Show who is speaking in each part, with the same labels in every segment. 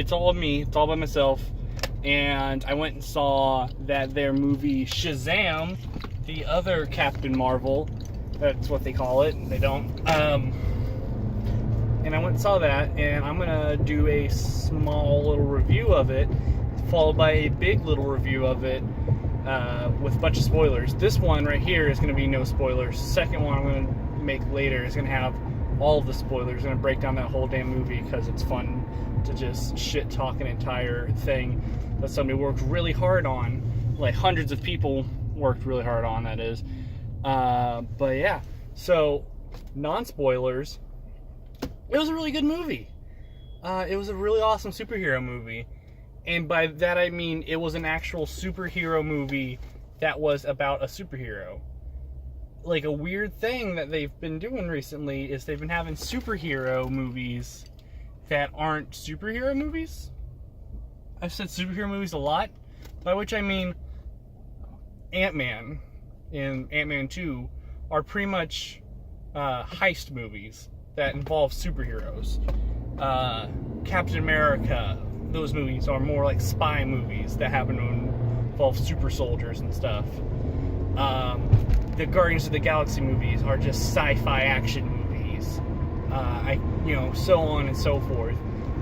Speaker 1: it's all me. It's all by myself. And I went and saw that their movie Shazam, the other Captain Marvel, that's what they call it. They don't. And I went and saw that, and I'm gonna do a small little review of it, followed by a big little review of it with a bunch of spoilers. This one right here is gonna be no spoilers. The second one I'm gonna make later is gonna have all of the spoilers. I'm gonna break down that whole damn movie because it's fun to just shit talk an entire thing that somebody worked really hard on, like hundreds of people worked really hard on, that is. But yeah, so non-spoilers. It was a really good movie. It was a really awesome superhero movie. And by that I mean it was an actual superhero movie that was about a superhero. Like, a weird thing that they've been doing recently is they've been having superhero movies that aren't superhero movies. I've said superhero movies a lot, by which I mean Ant-Man and Ant-Man 2 are pretty much heist movies that involve superheroes. Captain America, those movies are more like spy movies that happen to involve super soldiers and stuff. The Guardians of the Galaxy movies are just sci-fi action movies. So on and so forth.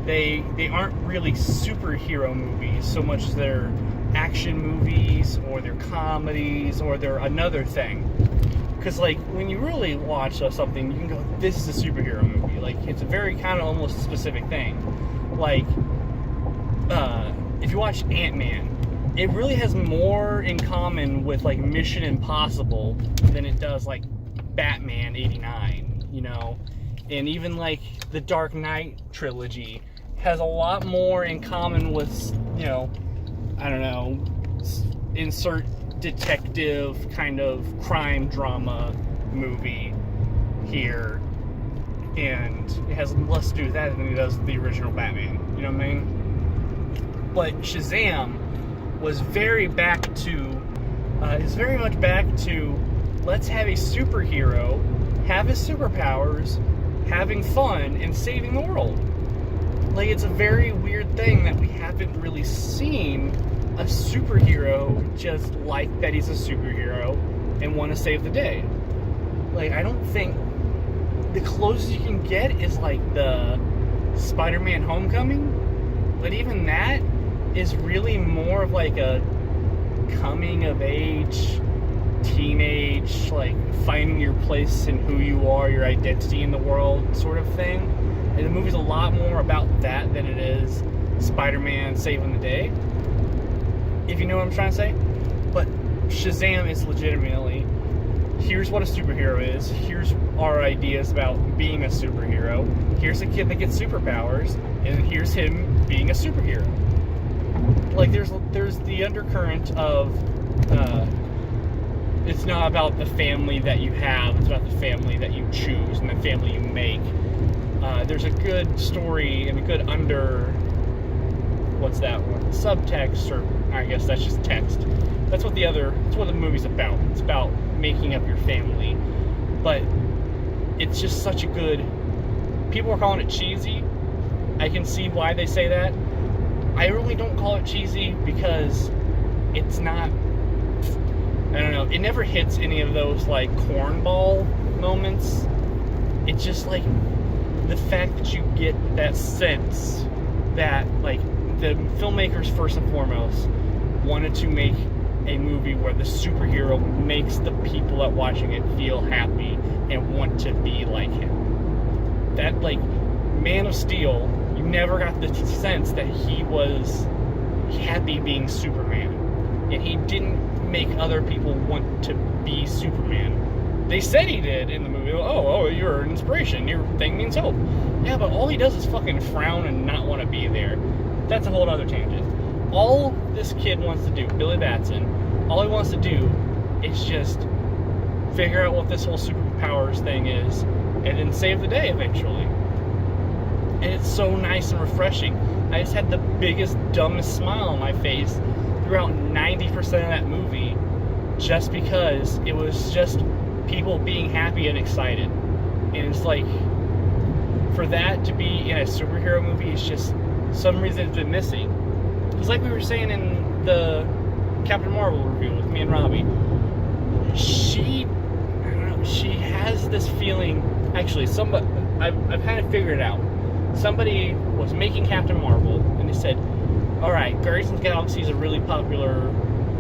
Speaker 1: They aren't really superhero movies so much as they're action movies, or they're comedies, or they're another thing. Because, like, when you really watch something, you can go, this is a superhero movie. Like, it's a very kind of almost specific thing. Like, if you watch Ant-Man, it really has more in common with, like, Mission Impossible than it does, like, Batman 89, you know? And even, like, the Dark Knight trilogy has a lot more in common with, you know, I don't know, insert detective kind of crime drama movie here, and it has less to do with that than it does with the original Batman, you know what I mean? But Shazam was very much back to let's have a superhero have his superpowers, having fun, and saving the world. Like, it's a very weird thing that we haven't really seen a superhero just like that he's a superhero and want to save the day. Like, I don't think the closest you can get is like the Spider-Man Homecoming, but even that is really more of like a coming of age, teenage, like finding your place in who you are, your identity in the world sort of thing. And the movie's a lot more about that than it is Spider-Man saving the day, if you know what I'm trying to say. But Shazam is legitimately, here's what a superhero is, here's our ideas about being a superhero, here's a kid that gets superpowers, and here's him being a superhero. Like, there's the undercurrent of it's not about the family that you have, it's about the family that you choose and the family you make. There's a good story and a good subtext, or I guess that's just text. That's what the movie's about. It's about making up your family. But it's just such a good, people are calling it cheesy. I can see why they say that. I really don't call it cheesy because it's not, I don't know, it never hits any of those like cornball moments. It's just like the fact that you get that sense that, like, the filmmakers first and foremost wanted to make a movie where the superhero makes the people that watching it feel happy and want to be like him. That, like, Man of Steel, you never got the sense that he was happy being Superman, and he didn't make other people want to be Superman. They said he did in the movie. Oh, you're an inspiration. Your thing means hope. Yeah, but all he does is fucking frown and not want to be there. That's a whole other tangent. All this kid wants to do, Billy Batson, all he wants to do is just figure out what this whole superpowers thing is, and then save the day eventually. And it's so nice and refreshing. I just had the biggest, dumbest smile on my face throughout 90% of that movie, just because it was just people being happy and excited. And it's like, for that to be in a superhero movie is just some reason it's been missing. Because like we were saying in the Captain Marvel review with me and Robbie, she has this feeling. Actually, I've kind of figured it out. Somebody was making Captain Marvel, and they said, all right, Guardians of the Galaxy is a really popular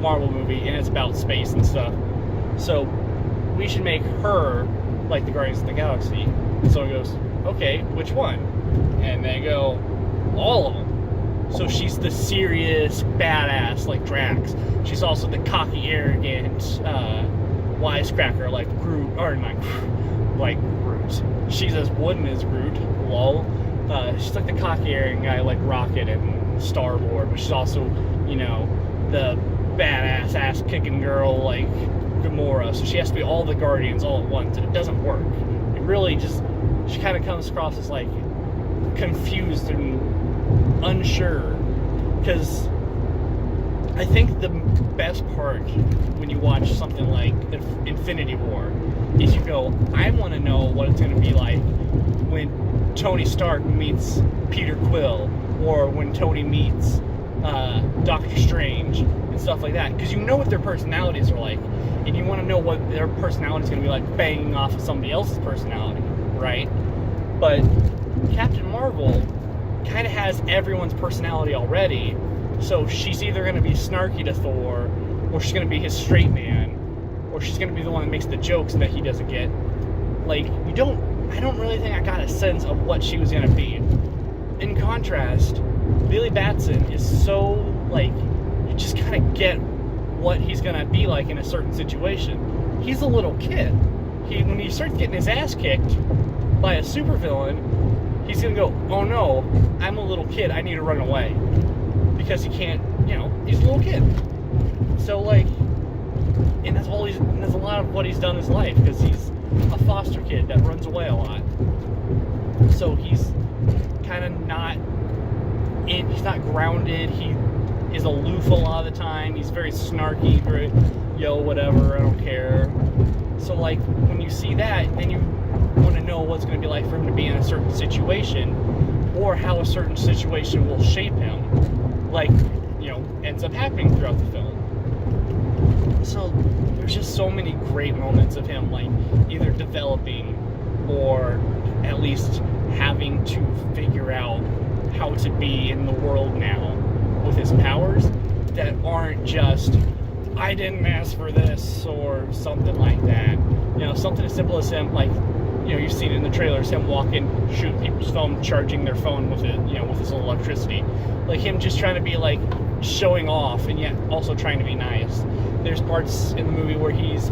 Speaker 1: Marvel movie, and it's about space and stuff. So we should make her like the Guardians of the Galaxy. So he goes, okay, which one? And they go, all of them. So she's the serious badass like Drax. She's also the cocky, arrogant wisecracker like Groot, or not like Groot. She's as wooden as Groot. Lol. She's like the cocky, arrogant guy like Rocket and Star-Lord, but she's also, you know, the badass ass-kicking girl like Gamora. So she has to be all the Guardians all at once, and it doesn't work. It really just, she kind of comes across as like confused and unsure. Because I think the best part when you watch something like Infinity War is you go, I want to know what it's going to be like when Tony Stark meets Peter Quill, or when Tony meets Doctor Strange and stuff like that, because you know what their personalities are like, and you want to know what their personality is going to be like banging off of somebody else's personality, right? But Captain Marvel kind of has everyone's personality already, so she's either going to be snarky to Thor, or she's going to be his straight man, or she's going to be the one that makes the jokes that he doesn't get. Like, I don't really think I got a sense of what she was going to be. In contrast, Billy Batson is so, like, you just kind of get what he's going to be like in a certain situation. He's a little kid. When he starts getting his ass kicked by a supervillain, he's going to go, oh no, I'm a little kid, I need to run away. Because he can't, you know, he's a little kid. So, like, and that's a lot of what he's done in his life, because he's a foster kid that runs away a lot. So he's kind of he's not grounded, he is aloof a lot of the time, he's very snarky, very, yo, whatever, I don't care. So, like, when you see that, then you want to know what's going to be like for him to be in a certain situation, or how a certain situation will shape him, like, you know, ends up happening throughout the film. So there's just so many great moments of him, like, either developing or at least having to figure out how to be in the world now with his powers that aren't just, I didn't ask for this, or something like that. You know, something as simple as him, like, you know, you've seen it in the trailers, him walking, shooting people's phone, charging their phone with it, you know, with his electricity. Like, him just trying to be, like, showing off, and yet also trying to be nice. There's parts in the movie where he's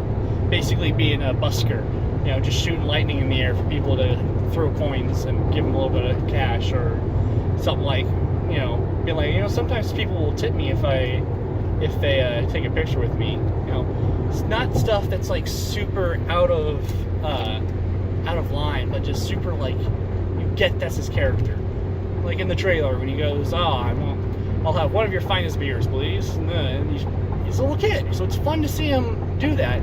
Speaker 1: basically being a busker, you know, just shooting lightning in the air for people to throw coins and give them a little bit of cash, or something like, you know, being like, you know, sometimes people will tip me if they take a picture with me. You know, it's not stuff that's like super out of line, but just super, like, you get that's his character. Like in the trailer when he goes, I'll have one of your finest beers, please. And he's a little kid, so it's fun to see him do that.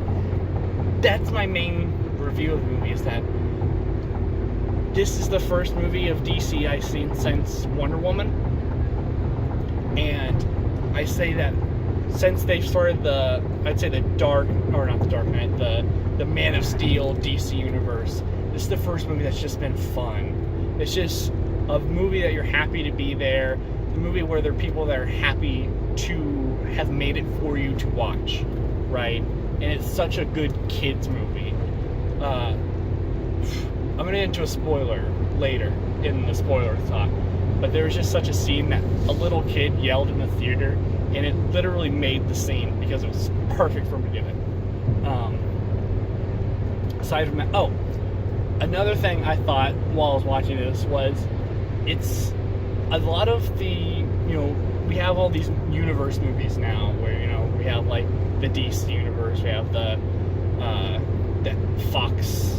Speaker 1: That's my main review of the movie, is that this is the first movie of DC I've seen since Wonder Woman. And I say that since they started the Dark Knight, the Man of Steel DC universe, this is the first movie that's just been fun. It's just a movie that you're happy to be there, a movie where there are people that are happy to have made it for you to watch, right? And it's such a good kids movie. I'm going to get into a spoiler later in the spoiler talk, but there was just such a scene that a little kid yelled in the theater, and it literally made the scene because it was perfect for him to do it. Aside from that, another thing I thought while I was watching this was, it's a lot of the, you know, we have all these universe movies now where, you know, we have like the DC universe, we have the Fox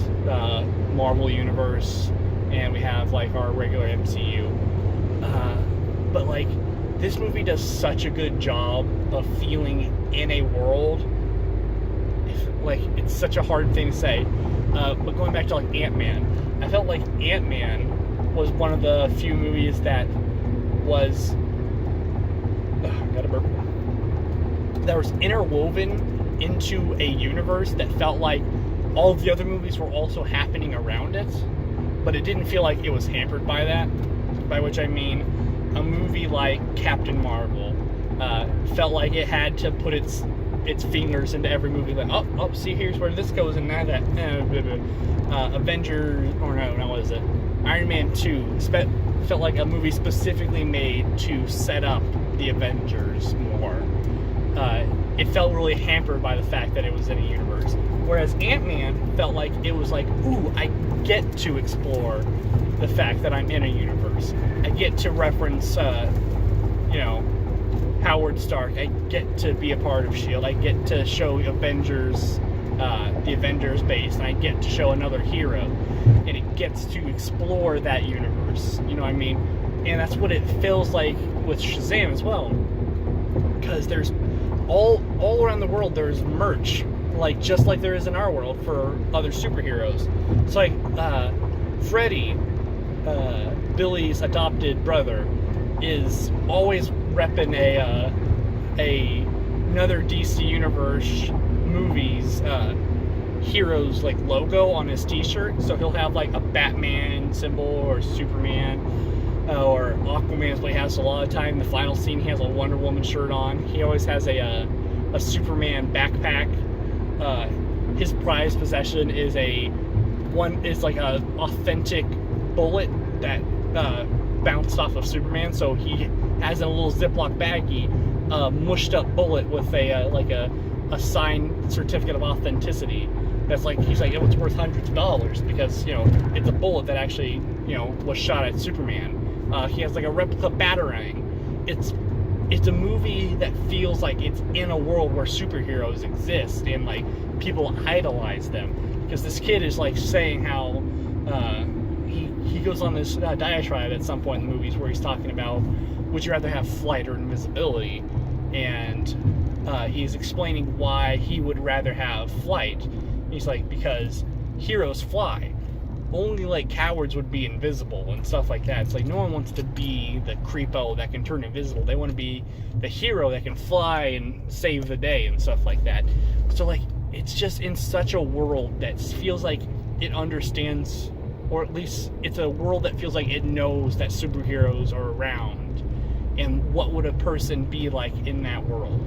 Speaker 1: Marvel universe, and we have like our regular MCU. But like, this movie does such a good job of feeling in a world. Like, it's such a hard thing to say. But going back to like Ant-Man, I felt like Ant-Man was one of the few movies that was got a burp, that was interwoven into a universe that felt like all of the other movies were also happening around it, but it didn't feel like it was hampered by that. By which I mean, a movie like Captain Marvel felt like it had to put its fingers into every movie. Like, oh, see, here's where this goes, and now that Avengers, or no, what is it? Iron Man 2 felt like a movie specifically made to set up the Avengers more. It felt really hampered by the fact that it was in a universe. Whereas Ant-Man felt like it was like, ooh, I get to explore the fact that I'm in a universe. I get to reference, Howard Stark. I get to be a part of S.H.I.E.L.D. I get to show Avengers, the Avengers base, and I get to show another hero. And it gets to explore that universe. You know what I mean? And that's what it feels like with Shazam as well. Because there's all around the world, there's merch, like just like there is in our world for other superheroes. It's like Freddy, Billy's adopted brother, is always repping another DC Universe movies heroes like logo on his t-shirt. So he'll have like a Batman symbol or Superman or Aquaman's what he has a lot of time. In the final scene, he has a Wonder Woman shirt on. He always has a Superman backpack. His prized possession is like a authentic bullet that bounced off of Superman. So he has a little Ziploc baggie, mushed up bullet with a signed certificate of authenticity. That's like, he's like, it's worth hundreds of dollars because it's a bullet that actually was shot at Superman. He has like a replica Batarang. It's a movie that feels like it's in a world where superheroes exist and like people idolize them, because this kid is like saying how he goes on this diatribe at some point in the movies where he's talking about, would you rather have flight or invisibility? And he's explaining why he would rather have flight. He's like, because heroes fly. Only like cowards would be invisible and stuff like that. It's like no one wants to be the creepo that can turn invisible. They want to be the hero that can fly and save the day and stuff like that. So like, it's just in such a world that feels like it understands, or at least it's a world that feels like it knows that superheroes are around and what would a person be like in that world.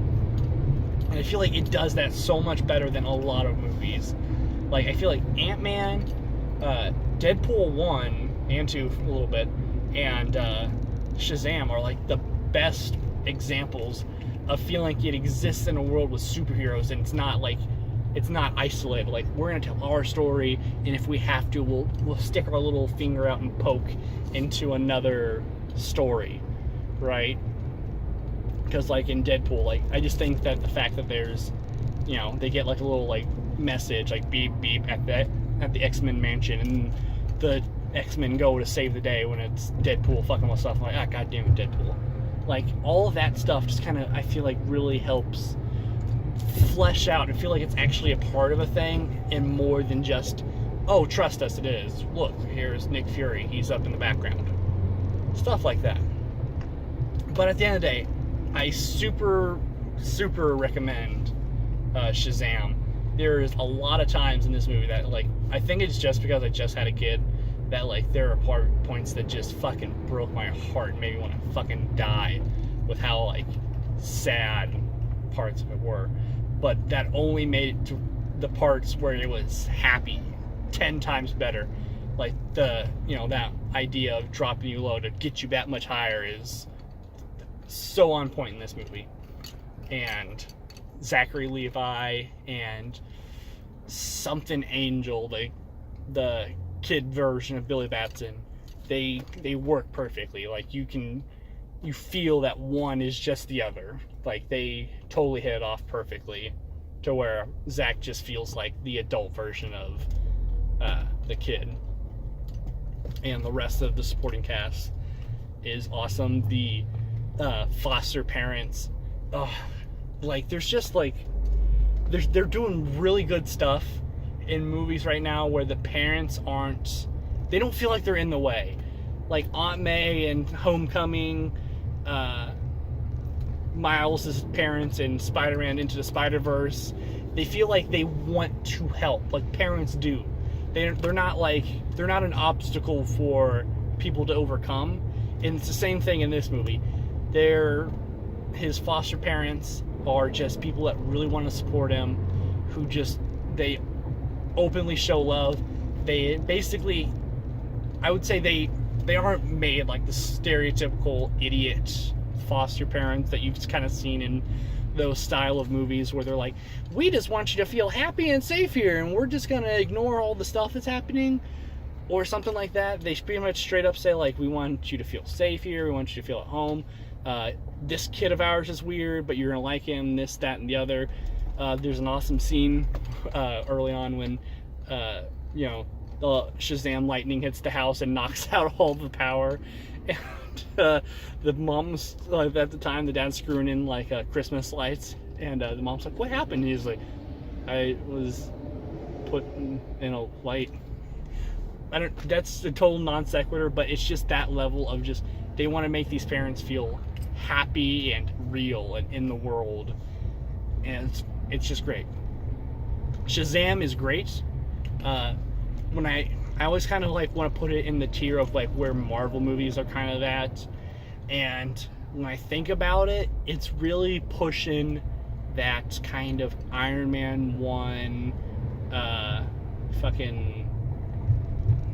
Speaker 1: And I feel like it does that so much better than a lot of movies. Like, I feel like Ant-Man, Deadpool 1 and 2 a little bit, and Shazam are like the best examples of feeling like it exists in a world with superheroes, and it's not isolated. Like, we're gonna tell our story, and if we have to, we'll stick our little finger out and poke into another story, right? Because like in Deadpool, like I just think that the fact that there's, they get like a little like message like beep beep at the X-Men mansion, and the X-Men go to save the day when it's Deadpool fucking with stuff. I'm like, ah, goddamn it, Deadpool. Like, all of that stuff just kind of, I feel like, really helps flesh out and feel like it's actually a part of a thing, and more than just, oh, trust us, it is. Look, here's Nick Fury, he's up in the background. Stuff like that. But at the end of the day, I super, super recommend Shazam. There's a lot of times in this movie that, like, I think it's just because I just had a kid, that, like, there are points that just fucking broke my heart and made me want to fucking die with how, like, sad parts of it were. But that only made it to the parts where it was happy 10 times better. Like, that idea of dropping you low to get you that much higher is so on point in this movie. And Zachary Levi and something Angel, the kid version of Billy Batson, they work perfectly. Like, you feel that one is just the other. Like, they totally hit it off perfectly, to where Zach just feels like the adult version of the kid. And the rest of the supporting cast is awesome. The foster parents, like, there's just like, they're doing really good stuff in movies right now where the parents they don't feel like they're in the way. Like Aunt May and Homecoming, Miles' parents in Spider-Man Into the Spider-Verse, they feel like they want to help, like parents do. They're not an obstacle for people to overcome. And it's the same thing in this movie. His foster parents are just people that really want to support him, who they openly show love. They basically, I would say they aren't made like the stereotypical idiot foster parents that you've kind of seen in those style of movies where they're like, we just want you to feel happy and safe here, and we're just gonna ignore all the stuff that's happening, or something like that. They pretty much straight up say, like, we want you to feel safe here, we want you to feel at home. This kid of ours is weird, but you're gonna like him, this, that, and the other. There's an awesome scene early on when the Shazam lightning hits the house and knocks out all the power. And the mom's, at the time, the dad's screwing in like Christmas lights, and the mom's like, what happened? And he's like, I was put in a light. That's a total non sequitur, but it's just that level of just, they want to make these parents feel happy and real and in the world, and it's just great. Shazam is great. When I always kind of like want to put it in the tier of like where Marvel movies are kind of at, and when I think about it, it's really pushing that kind of Iron Man 1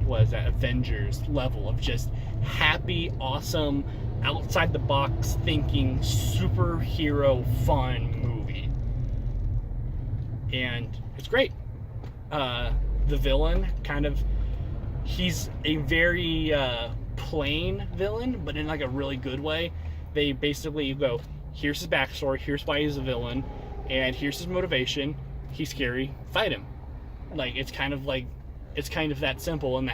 Speaker 1: Avengers level of just happy, awesome, outside the box thinking, superhero fun movie. And it's great. The villain, he's a very plain villain, but in like a really good way. They basically go, here's his backstory, here's why he's a villain, and here's his motivation. He's scary, fight him. Like, it's kind of that simple, and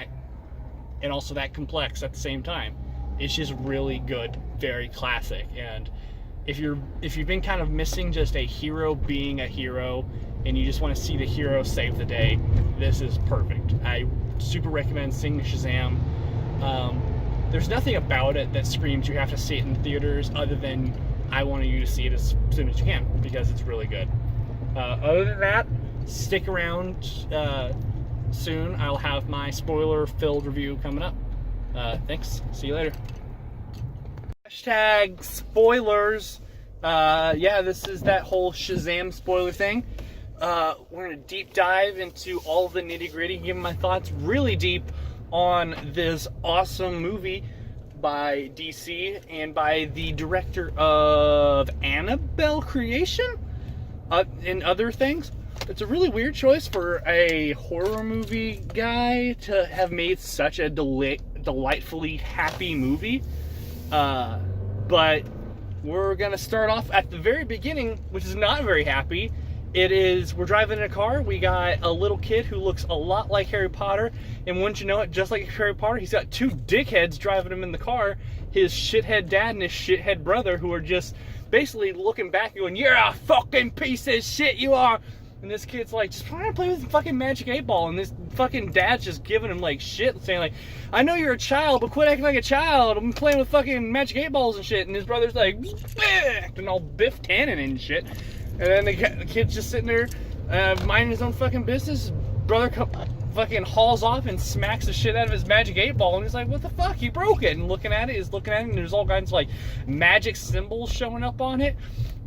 Speaker 1: also that complex at the same time. It's just really good, very classic. And if you've been kind of missing just a hero being a hero, and you just want to see the hero save the day, this is perfect. I super recommend seeing Shazam. There's nothing about it that screams you have to see it in theaters, other than I want you to see it as soon as you can, because it's really good. Other than that, stick around. Soon I'll have my spoiler-filled review coming up. Thanks. See you later. Hashtag spoilers. This is that whole Shazam spoiler thing. We're going to deep dive into all the nitty-gritty, give my thoughts really deep on this awesome movie by DC and by the director of Annabelle Creation and other things. It's a really weird choice for a horror movie guy to have made such a delightfully happy movie. But we're going to start off at the very beginning, which is not very happy. We're driving in a car. We got a little kid who looks a lot like Harry Potter. And wouldn't you know it, just like Harry Potter, he's got two dickheads driving him in the car. His shithead dad and his shithead brother, who are just basically looking back going, you're a fucking piece of shit, you are. And this kid's like, just trying to play with the fucking Magic 8 Ball. And this fucking dad's just giving him like shit, saying like, I know you're a child, but quit acting like a child. I'm playing with fucking Magic 8 Balls and shit. And his brother's like, acting all Biff Tannen and shit. And then the kid's just sitting there, minding his own fucking business. His brother fucking hauls off and smacks the shit out of his Magic 8 Ball. And he's like, what the fuck? He broke it. And looking at it, and there's all kinds of like magic symbols showing up on it.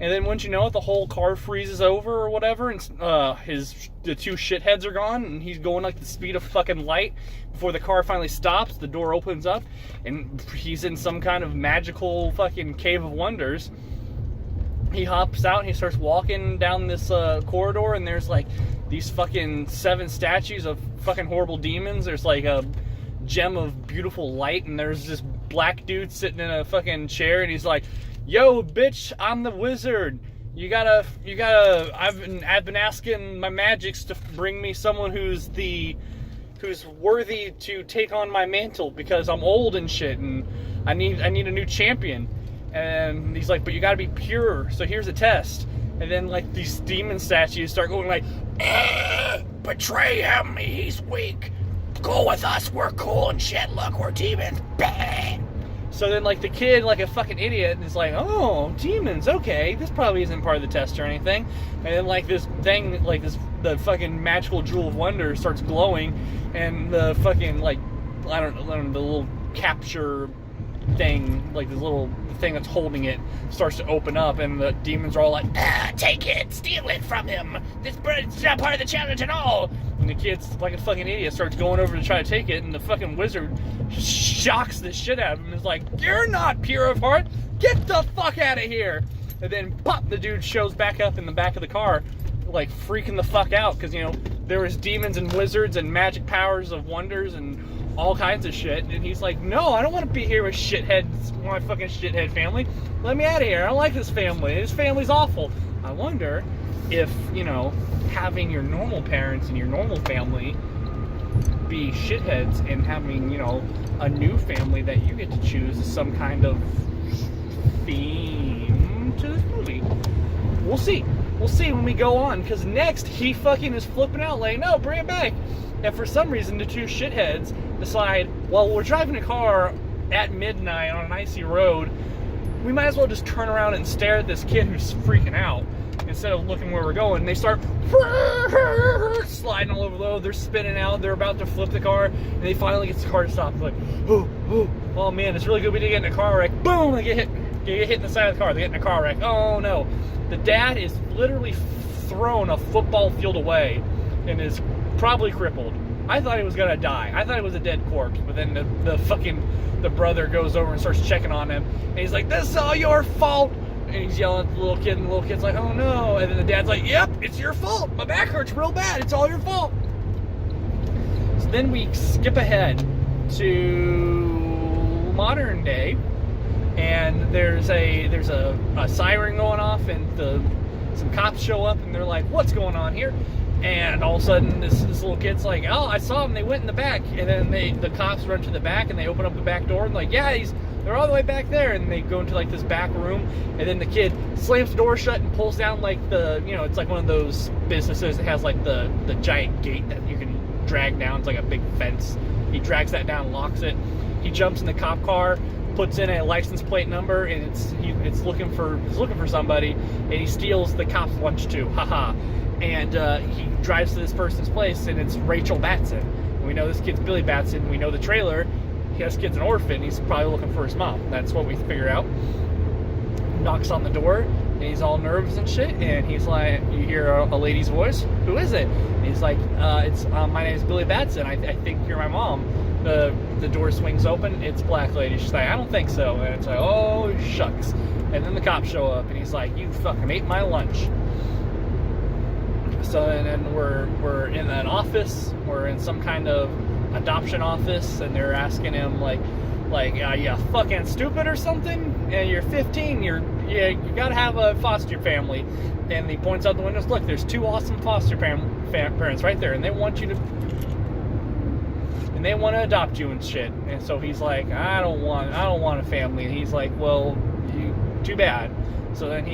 Speaker 1: And then once you know it, the whole car freezes over or whatever, and the two shitheads are gone, and he's going like the speed of fucking light. Before the car finally stops, the door opens up, and he's in some kind of magical fucking cave of wonders. He hops out and he starts walking down this corridor, and there's like these fucking 7 statues of fucking horrible demons. There's like a gem of beautiful light, and there's this black dude sitting in a fucking chair, and he's like, yo, bitch, I'm the wizard. I've been asking my magics to bring me someone who's worthy to take on my mantle, because I'm old and shit, and I need a new champion. And he's like, but you gotta be pure, so here's a test. And then like these demon statues start going like, betray him, he's weak. Go with us, we're cool and shit, look, we're demons. So then, like, the kid, like a fucking idiot, is like, oh, demons, okay, this probably isn't part of the test or anything. And then, like, this thing, like, the fucking magical jewel of wonder starts glowing, and the fucking, like, I don't know, the little capture thing, like, the little thing that's holding it, starts to open up, and the demons are all like, take it, steal it from him, it's not part of the challenge at all. And the kid's like a fucking idiot, starts going over to try to take it, and the fucking wizard shocks the shit out of him and is like, you're not pure of heart, get the fuck out of here. And then pop, the dude shows back up in the back of the car, like freaking the fuck out, because, you know, there was demons and wizards and magic powers of wonders and all kinds of shit. And he's like, no, I don't want to be here with shitheads, my fucking shithead family. Let me out of here. I don't like this family. This family's awful. I wonder if, you know, having your normal parents and your normal family be shitheads and having, you know, a new family that you get to choose is some kind of theme to this movie. We'll see. We'll see when we go on, because next he fucking is flipping out like, no, bring it back. And for some reason, the two shitheads decide, well, we're driving a car at midnight on an icy road, we might as well just turn around and stare at this kid who's freaking out instead of looking where we're going. And they start sliding all over the road. They're spinning out. They're about to flip the car, and they finally get the car to stop. They're like, oh man, it's really good we didn't get in a car wreck. Boom! They get hit. They get hit in the side of the car. They get in a car wreck. Oh no! The dad is literally thrown a football field away and is probably crippled. I thought he was gonna die. I thought it was a dead corpse. But then the brother goes over and starts checking on him, and he's like, "This is all your fault." And he's yelling at the little kid, and the little kid's like, "Oh no!" And then the dad's like, "Yep, it's your fault. My back hurts real bad. It's all your fault." So then we skip ahead to modern day, and there's a siren going off, and some cops show up, and they're like, "What's going on here?" And all of a sudden, this little kid's like, "Oh, I saw them. They went in the back." And then the cops run to the back, and they open up the back door, and like, "Yeah, they're all the way back there." And they go into like this back room, and then the kid slams the door shut and pulls down like it's like one of those businesses that has like the giant gate that you can drag down. It's like a big fence. He drags that down, locks it. He jumps in the cop car, puts in a license plate number, and it's looking for somebody, and he steals the cop's lunch too. Haha. And he drives to this person's place, and it's Rachel Batson. And we know this kid's Billy Batson. We know the trailer. This kid's an orphan. He's probably looking for his mom. That's what we figure out. Knocks on the door, and he's all nervous and shit. And he's like, you hear a lady's voice. "Who is it?" And he's like, "It's my name's Billy Batson. I think you're my mom." The door swings open. It's Black Lady. She's like, "I don't think so." And it's like, "Oh shucks." And then the cops show up, and he's like, "You fucking ate my lunch." So and then we're in an office. We're in some kind of adoption office, and they're asking him like, you fucking stupid or something? And you're 15. You gotta have a foster family. And he points out the windows. Look, there's two awesome foster parents right there, and they want to adopt you and shit. And so he's like, I don't want a family. And he's like, well, too bad. So then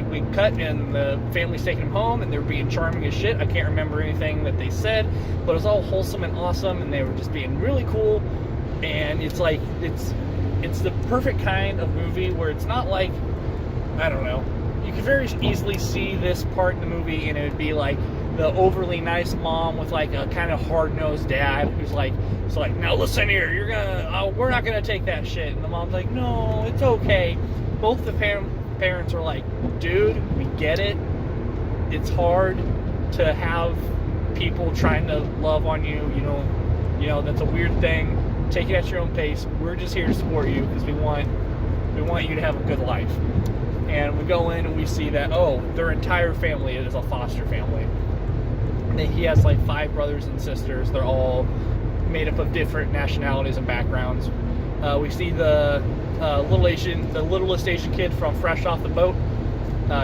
Speaker 1: we cut, and the family's taking him home, and they're being charming as shit. I can't remember anything that they said, but it was all wholesome and awesome, and they were just being really cool. And it's like it's the perfect kind of movie where it's not like, I don't know, you could very easily see this part in the movie, and it would be like the overly nice mom with like a kind of hard-nosed dad who's like, so like, now listen here, we're not gonna take that shit. And the mom's like, no, it's okay. Both the parents are like, dude, we get it. It's hard to have people trying to love on you. You know that's a weird thing. Take it at your own pace. We're just here to support you because we want you to have a good life. And we go in and we see that, oh, their entire family is a foster family. And he has like 5 brothers and sisters. They're all made up of different nationalities and backgrounds. We see the littlest Asian kid from Fresh Off the Boat.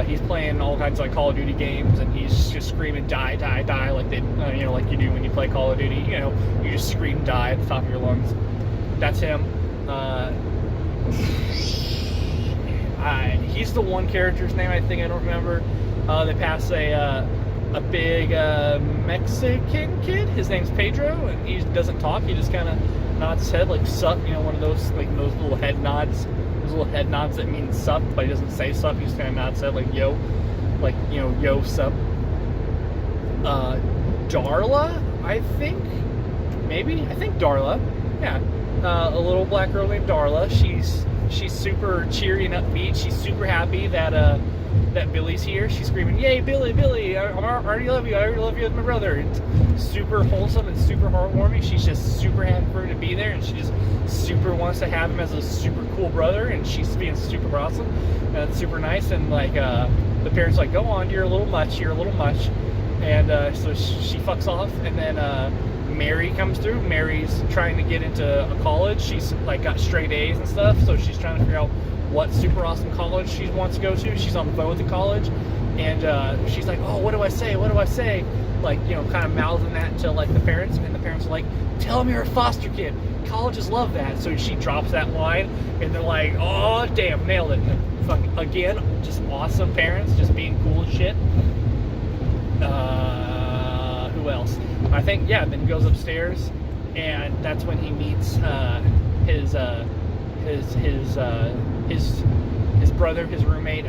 Speaker 1: He's playing all kinds of like Call of Duty games, and he's just screaming "die, die, die" like they, like you do when you play Call of Duty. You just scream "die" at the top of your lungs. That's him. He's the one character's name I don't remember. They pass a big Mexican kid. His name's Pedro, and he doesn't talk. He just kind of nods his head, like sup, one of those like those little head nods. Those little head nods that mean sup, but he doesn't say sup, he just kinda nods his head like yo. Like, yo sup. Darla, I think. Maybe? I think Darla. Yeah. A little black girl named Darla. She's super cheery and upbeat. She's super happy that Billy's here. She's screaming, "Yay, Billy, Billy! I already love you. I already love you as my brother." It's super wholesome and super heartwarming. She's just super happy for him to be there, and she just super wants to have him as a super cool brother, and she's being super awesome. And it's super nice, and like the parents are like, "Go on, you're a little much. And so she fucks off, and then Mary comes through. Mary's trying to get into a college. She's like got straight A's and stuff, so she's trying to figure out what super awesome college she wants to go to. She's on the phone with the college, and she's like, "Oh, what do I say? What do I say?" Like, kind of mouthing that to like the parents, and the parents are like, "Tell them you're a foster kid. Colleges love that." So she drops that line, and they're like, "Oh, damn, nailed it." And fucking again, just awesome parents, just being cool as shit. Who else? I think, yeah, then he goes upstairs, and that's when he meets his brother, his roommate.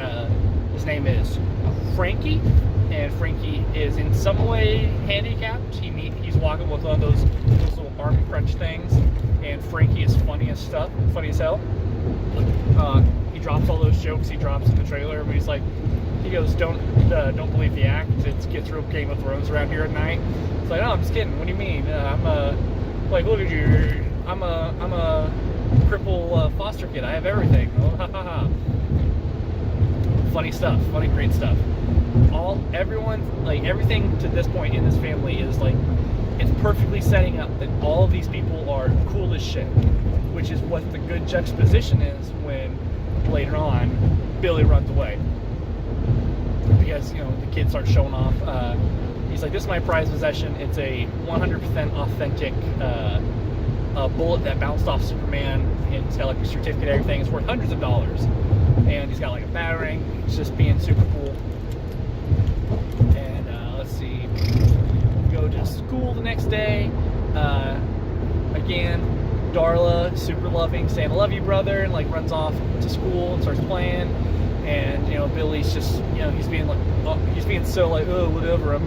Speaker 1: His name is Frankie, and Frankie is in some way handicapped. He's walking with one of those little arm crunch things, and Frankie is funny as hell. He drops all those jokes he drops in the trailer, but he goes, don't believe the act. It gets real Game of Thrones around here at night. It's like, oh, I'm just kidding. What do you mean? Look at you. I'm a cripple foster kid. I have everything. Oh, ha ha ha. Funny stuff. Funny, great stuff. Everyone, like everything to this point in this family is like, it's perfectly setting up that all of these people are cool as shit, which is what the good juxtaposition is when later on Billy runs away. Because, the kids start showing off. He's like, "This is my prized possession. It's a 100% authentic bullet that bounced off Superman. And it's got like a certificate and everything. It's worth hundreds of dollars." And he's got like a batarang. It's just being super cool. And let's see. Go to school the next day. Again, Darla, super loving, saying, "I love you, brother," and like runs off to school and starts playing. And Billy's just he's being so like, "Oh, whatever,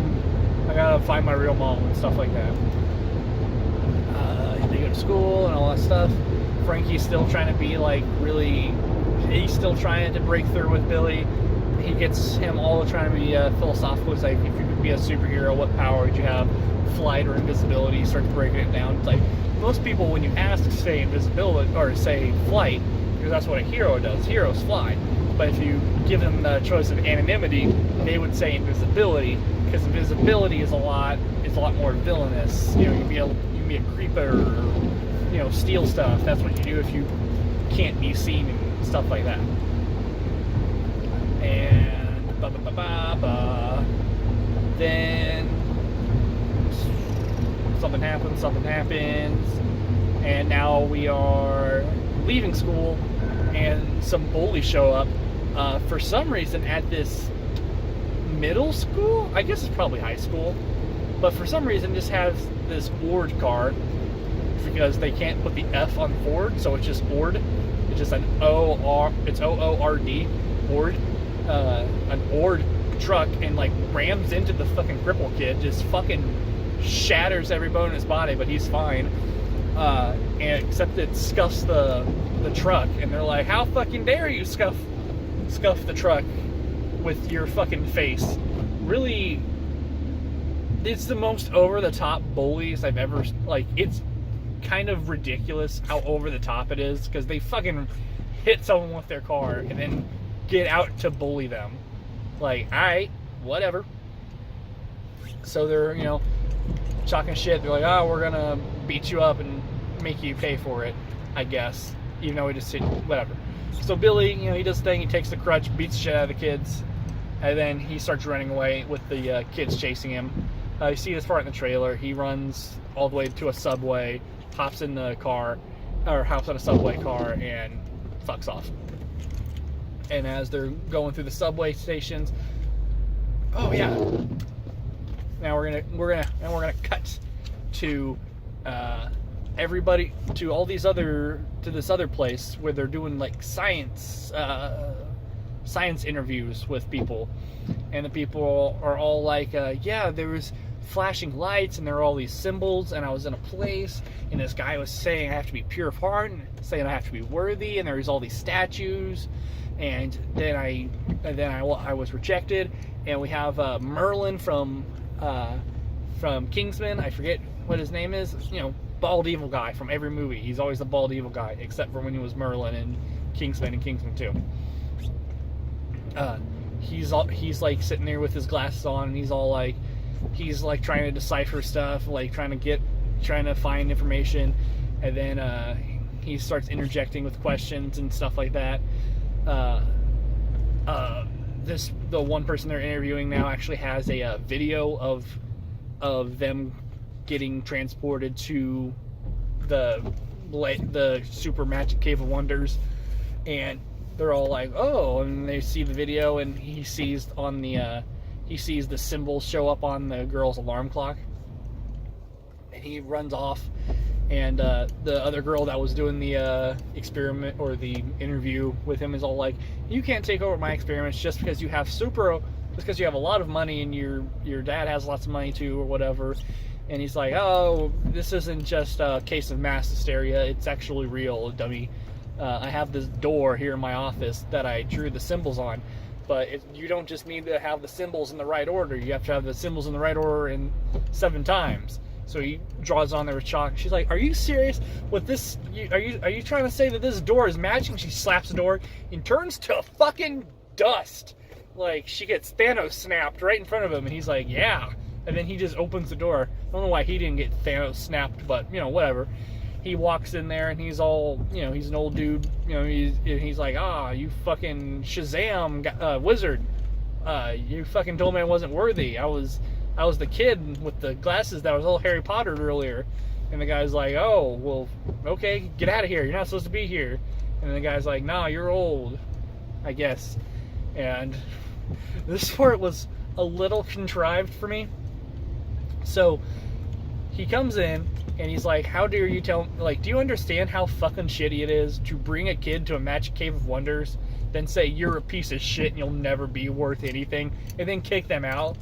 Speaker 1: I gotta find my real mom," and stuff like that. They go to school and all that stuff. Frankie's still trying to be like he's still trying to break through with Billy. He gets him all trying to be philosophical. It's like, if you could be a superhero, what power would you have? Flight or invisibility? He starts breaking it down. It's like, most people, when you ask, say invisibility or say flight, because that's what a hero does. Heroes fly. But if you give them the choice of anonymity, they would say invisibility, because invisibility is a lot more villainous. You can be a creeper, or steal stuff. That's what you do if you can't be seen and stuff like that. And then something happens, and now we are leaving school, and some bullies show up. For some reason at this middle school, I guess it's probably high school, but for some reason just has this Ord car, because they can't put the F on Ford, so it's just Ord. It's just an it's OORD, Ord, an Ord truck, and like rams into the fucking cripple kid, just fucking shatters every bone in his body, but he's fine. And except it scuffs the truck, and they're like, "How fucking dare you scuff the truck with your fucking face?" Really, it's the most over-the-top bullies I've ever, like, it's kind of ridiculous how over-the-top it is, because they fucking hit someone with their car and then get out to bully them. Like, alright, whatever. So they're, talking shit. They're like, "Oh, we're gonna beat you up and make you pay for it," I guess. Even though we just said, whatever. So Billy, he does the thing. He takes the crutch, beats the shit out of the kids, and then he starts running away with the kids chasing him. You see this part in the trailer. He runs all the way to a subway, hops in the car, or hops on a subway car, and fucks off. And as they're going through the subway stations, oh yeah. Now we're gonna cut to everybody to this other place where they're doing like science interviews with people, and the people are all like, yeah, there was flashing lights and there were all these symbols, and I was in a place and this guy was saying I have to be pure of heart and saying I have to be worthy, and there was all these statues, and then I was rejected. And we have Merlin from Kingsman. I forget what his name is. You know, bald evil guy from every movie. He's always the bald evil guy, except for when he was Merlin in Kingsman and Kingsman 2. He's like sitting there with his glasses on, and he's like trying to decipher stuff, like trying to find information, and then he starts interjecting with questions and stuff like that. The one person they're interviewing now actually has a video of them getting transported to the Super Magic Cave of Wonders, and they're all like, oh, and they see the video, and he sees the symbol show up on the girl's alarm clock, and he runs off, and the other girl that was doing the experiment or the interview with him is all like, you can't take over my experiments just because you have a lot of money and your dad has lots of money too, or whatever. And he's like, oh, this isn't just a case of mass hysteria, it's actually real, dummy. I have this door here in my office that I drew the symbols on, but you don't just need to have the symbols in the right order, you have to have the symbols in the right order in 7 times. So he draws on there with chalk. She's like, are you serious with this? Are you trying to say that this door is magic? She slaps the door and turns to fucking dust. Like, she gets Thanos snapped right in front of him, and he's like, yeah. And then he just opens the door. I don't know why he didn't get Thanos snapped, but, you know, whatever. He walks in there, and he's all, you know, he's an old dude. You know, he's like, you fucking Shazam wizard. You fucking told me I wasn't worthy. I was the kid with the glasses that was all Harry Potter earlier. And the guy's like, oh, well, okay, get out of here. You're not supposed to be here. And the guy's like, nah, you're old, I guess. And this part was a little contrived for me. So he comes in, and he's like, how dare you do you understand how fucking shitty it is to bring a kid to a Magic Cave of Wonders, then say you're a piece of shit and you'll never be worth anything, and then kick them out?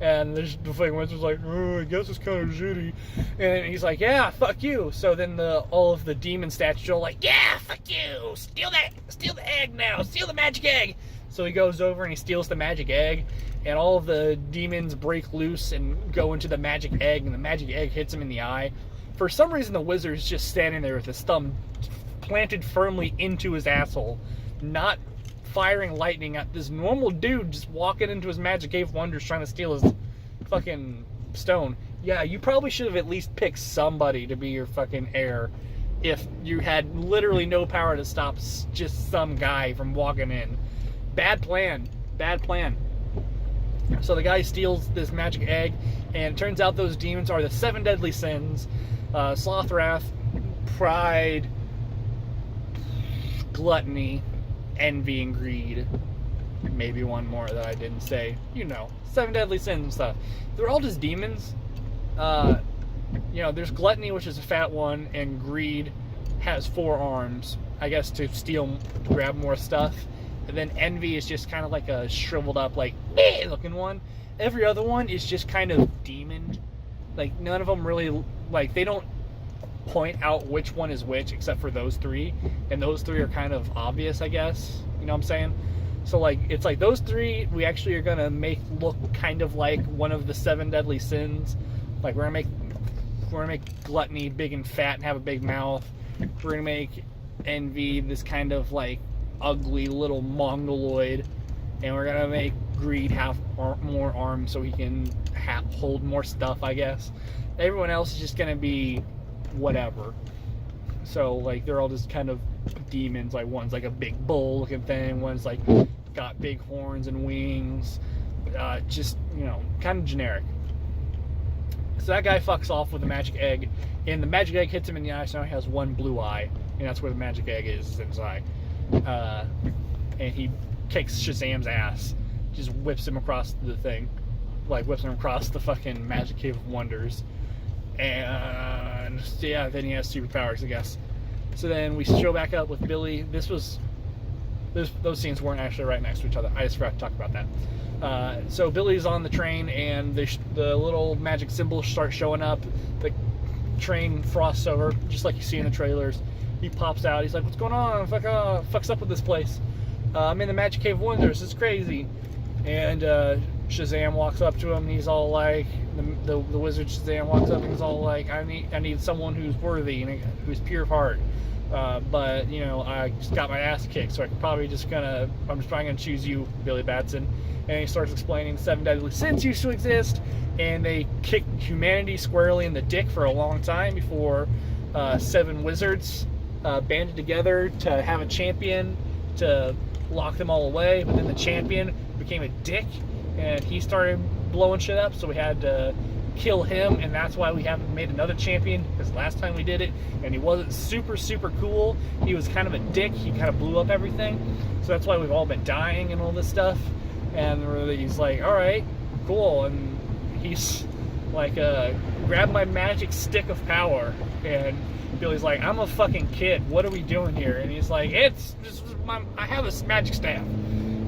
Speaker 1: And the fucking wizard's like, oh, I guess it's kind of shitty. And he's like, yeah, fuck you. So then all of the demon statues are like, yeah, fuck you. Steal the egg now. Steal the magic egg. So he goes over and he steals the magic egg. And all of the demons break loose and go into the magic egg. And the magic egg hits him in the eye. For some reason, the wizard's just standing there with his thumb planted firmly into his asshole. Not firing lightning at this normal dude just walking into his Magic Cave of Wonders trying to steal his fucking stone. Yeah, you probably should have at least picked somebody to be your fucking heir if you had literally no power to stop just some guy from walking in. Bad plan. So the guy steals this magic egg, and it turns out those demons are the 7 deadly sins: sloth, wrath, pride, gluttony, envy, and greed. Maybe one more that I didn't say. 7 deadly sins and stuff. They're all just demons. There's gluttony, which is a fat one, and greed has 4 arms, I guess, to grab more stuff. And then envy is just kind of like a shriveled up, like, looking one. Every other one is just kind of demon. Like, none of them really, like, they don't point out which one is which, except for those 3. And those 3 are kind of obvious, I guess. You know what I'm saying? So, like, it's like those 3 we actually are going to make look kind of like one of the 7 deadly sins. Like, we're going to make gluttony big and fat and have a big mouth. We're going to make envy this kind of, like, ugly little mongoloid. And we're going to make greed have more arms so he can hold more stuff, I guess. Everyone else is just going to be whatever. So, like, they're all just kind of demons. Like, one's like a big bull looking thing, one's like got big horns and wings. Just, kind of generic. So that guy fucks off with the magic egg, and the magic egg hits him in the eye, so now he has 1 blue eye, and that's where the magic egg is in his eye. And he kicks Shazam's ass, just whips him across the thing, like whips him across the fucking Magic Cave of Wonders. And yeah, then he has superpowers, I guess. So then we show back up with Billy. Those scenes weren't actually right next to each other. I just forgot to talk about that. So Billy's on the train, and the little magic symbols start showing up. The train frosts over, just like you see in the trailers. He pops out. He's like, "What's going on? Fuck's up with this place? I'm in the Magic Cave of Wonders. It's crazy." And Shazam walks up to him, and he's all like, the wizard Shazam walks up, and he's all like, I need someone who's worthy and who's pure of heart. But you know, I just got my ass kicked, so I'm probably gonna choose you, Billy Batson. And he starts explaining 7 deadly sins used to exist, and they kicked humanity squarely in the dick for a long time before 7 wizards banded together to have a champion to lock them all away. But then the champion became a dick, and he started blowing shit up, so we had to kill him, and that's why we haven't made another champion, because last time we did it, and he wasn't super cool. He was kind of a dick. He kind of blew up everything, so that's why we've all been dying and all this stuff. And he's like, all right, cool, and he's like, grab my magic stick of power. And Billy's like, I'm a fucking kid, what are we doing here? And he's like, I have a magic staff.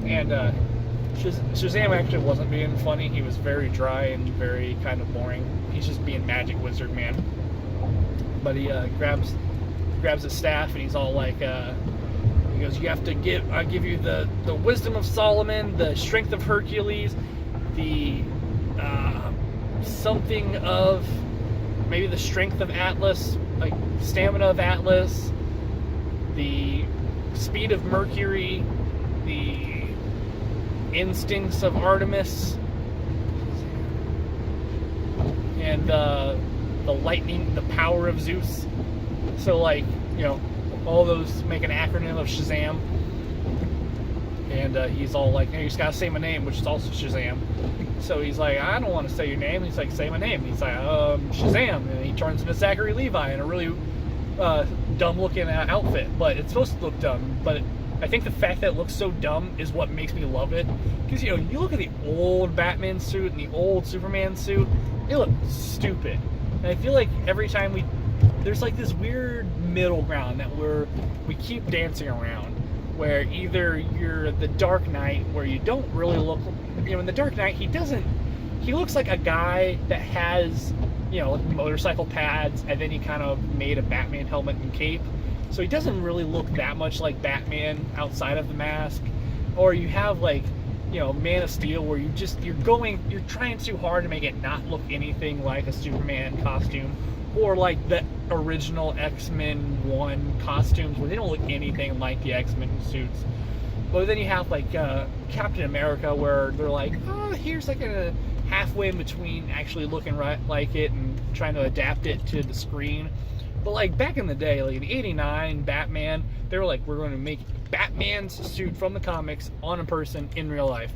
Speaker 1: And Shazam actually wasn't being funny. He was very dry and very kind of boring. He's just being magic wizard man. But he grabs his staff, and he's all like, he goes, I give you the wisdom of Solomon, the strength of Hercules, the something of maybe the strength of Atlas, like stamina of Atlas, the speed of Mercury, the instincts of Artemis, and the lightning, the power of Zeus. So, like, you know, all those make an acronym of Shazam. And he's all like, hey, you just gotta say my name, which is also Shazam. So he's like, I don't want to say your name. He's like, say my name. He's like, Shazam. And he turns into Zachary Levi in a really dumb looking outfit. But it's supposed to look dumb. But I think the fact that it looks so dumb is what makes me love it. Because, you know, you look at the old Batman suit and the old Superman suit, they look stupid. And I feel like every time there's like this weird middle ground that we keep dancing around, where either you're the Dark Knight, where you don't really look, you know, in the Dark Knight, he looks like a guy that has, you know, motorcycle pads, and then he kind of made a Batman helmet and cape. So he doesn't really look that much like Batman outside of the mask. Or you have, like, you know, Man of Steel, where you're trying too hard to make it not look anything like a Superman costume, or like the original X-Men 1 costumes, where they don't look anything like the X-Men suits. But then you have like Captain America, where they're like, oh, here's like a halfway in between actually looking right like it and trying to adapt it to the screen. But like back in the day, like in '89 Batman, they were like, we're going to make Batman's suit from the comics on a person in real life.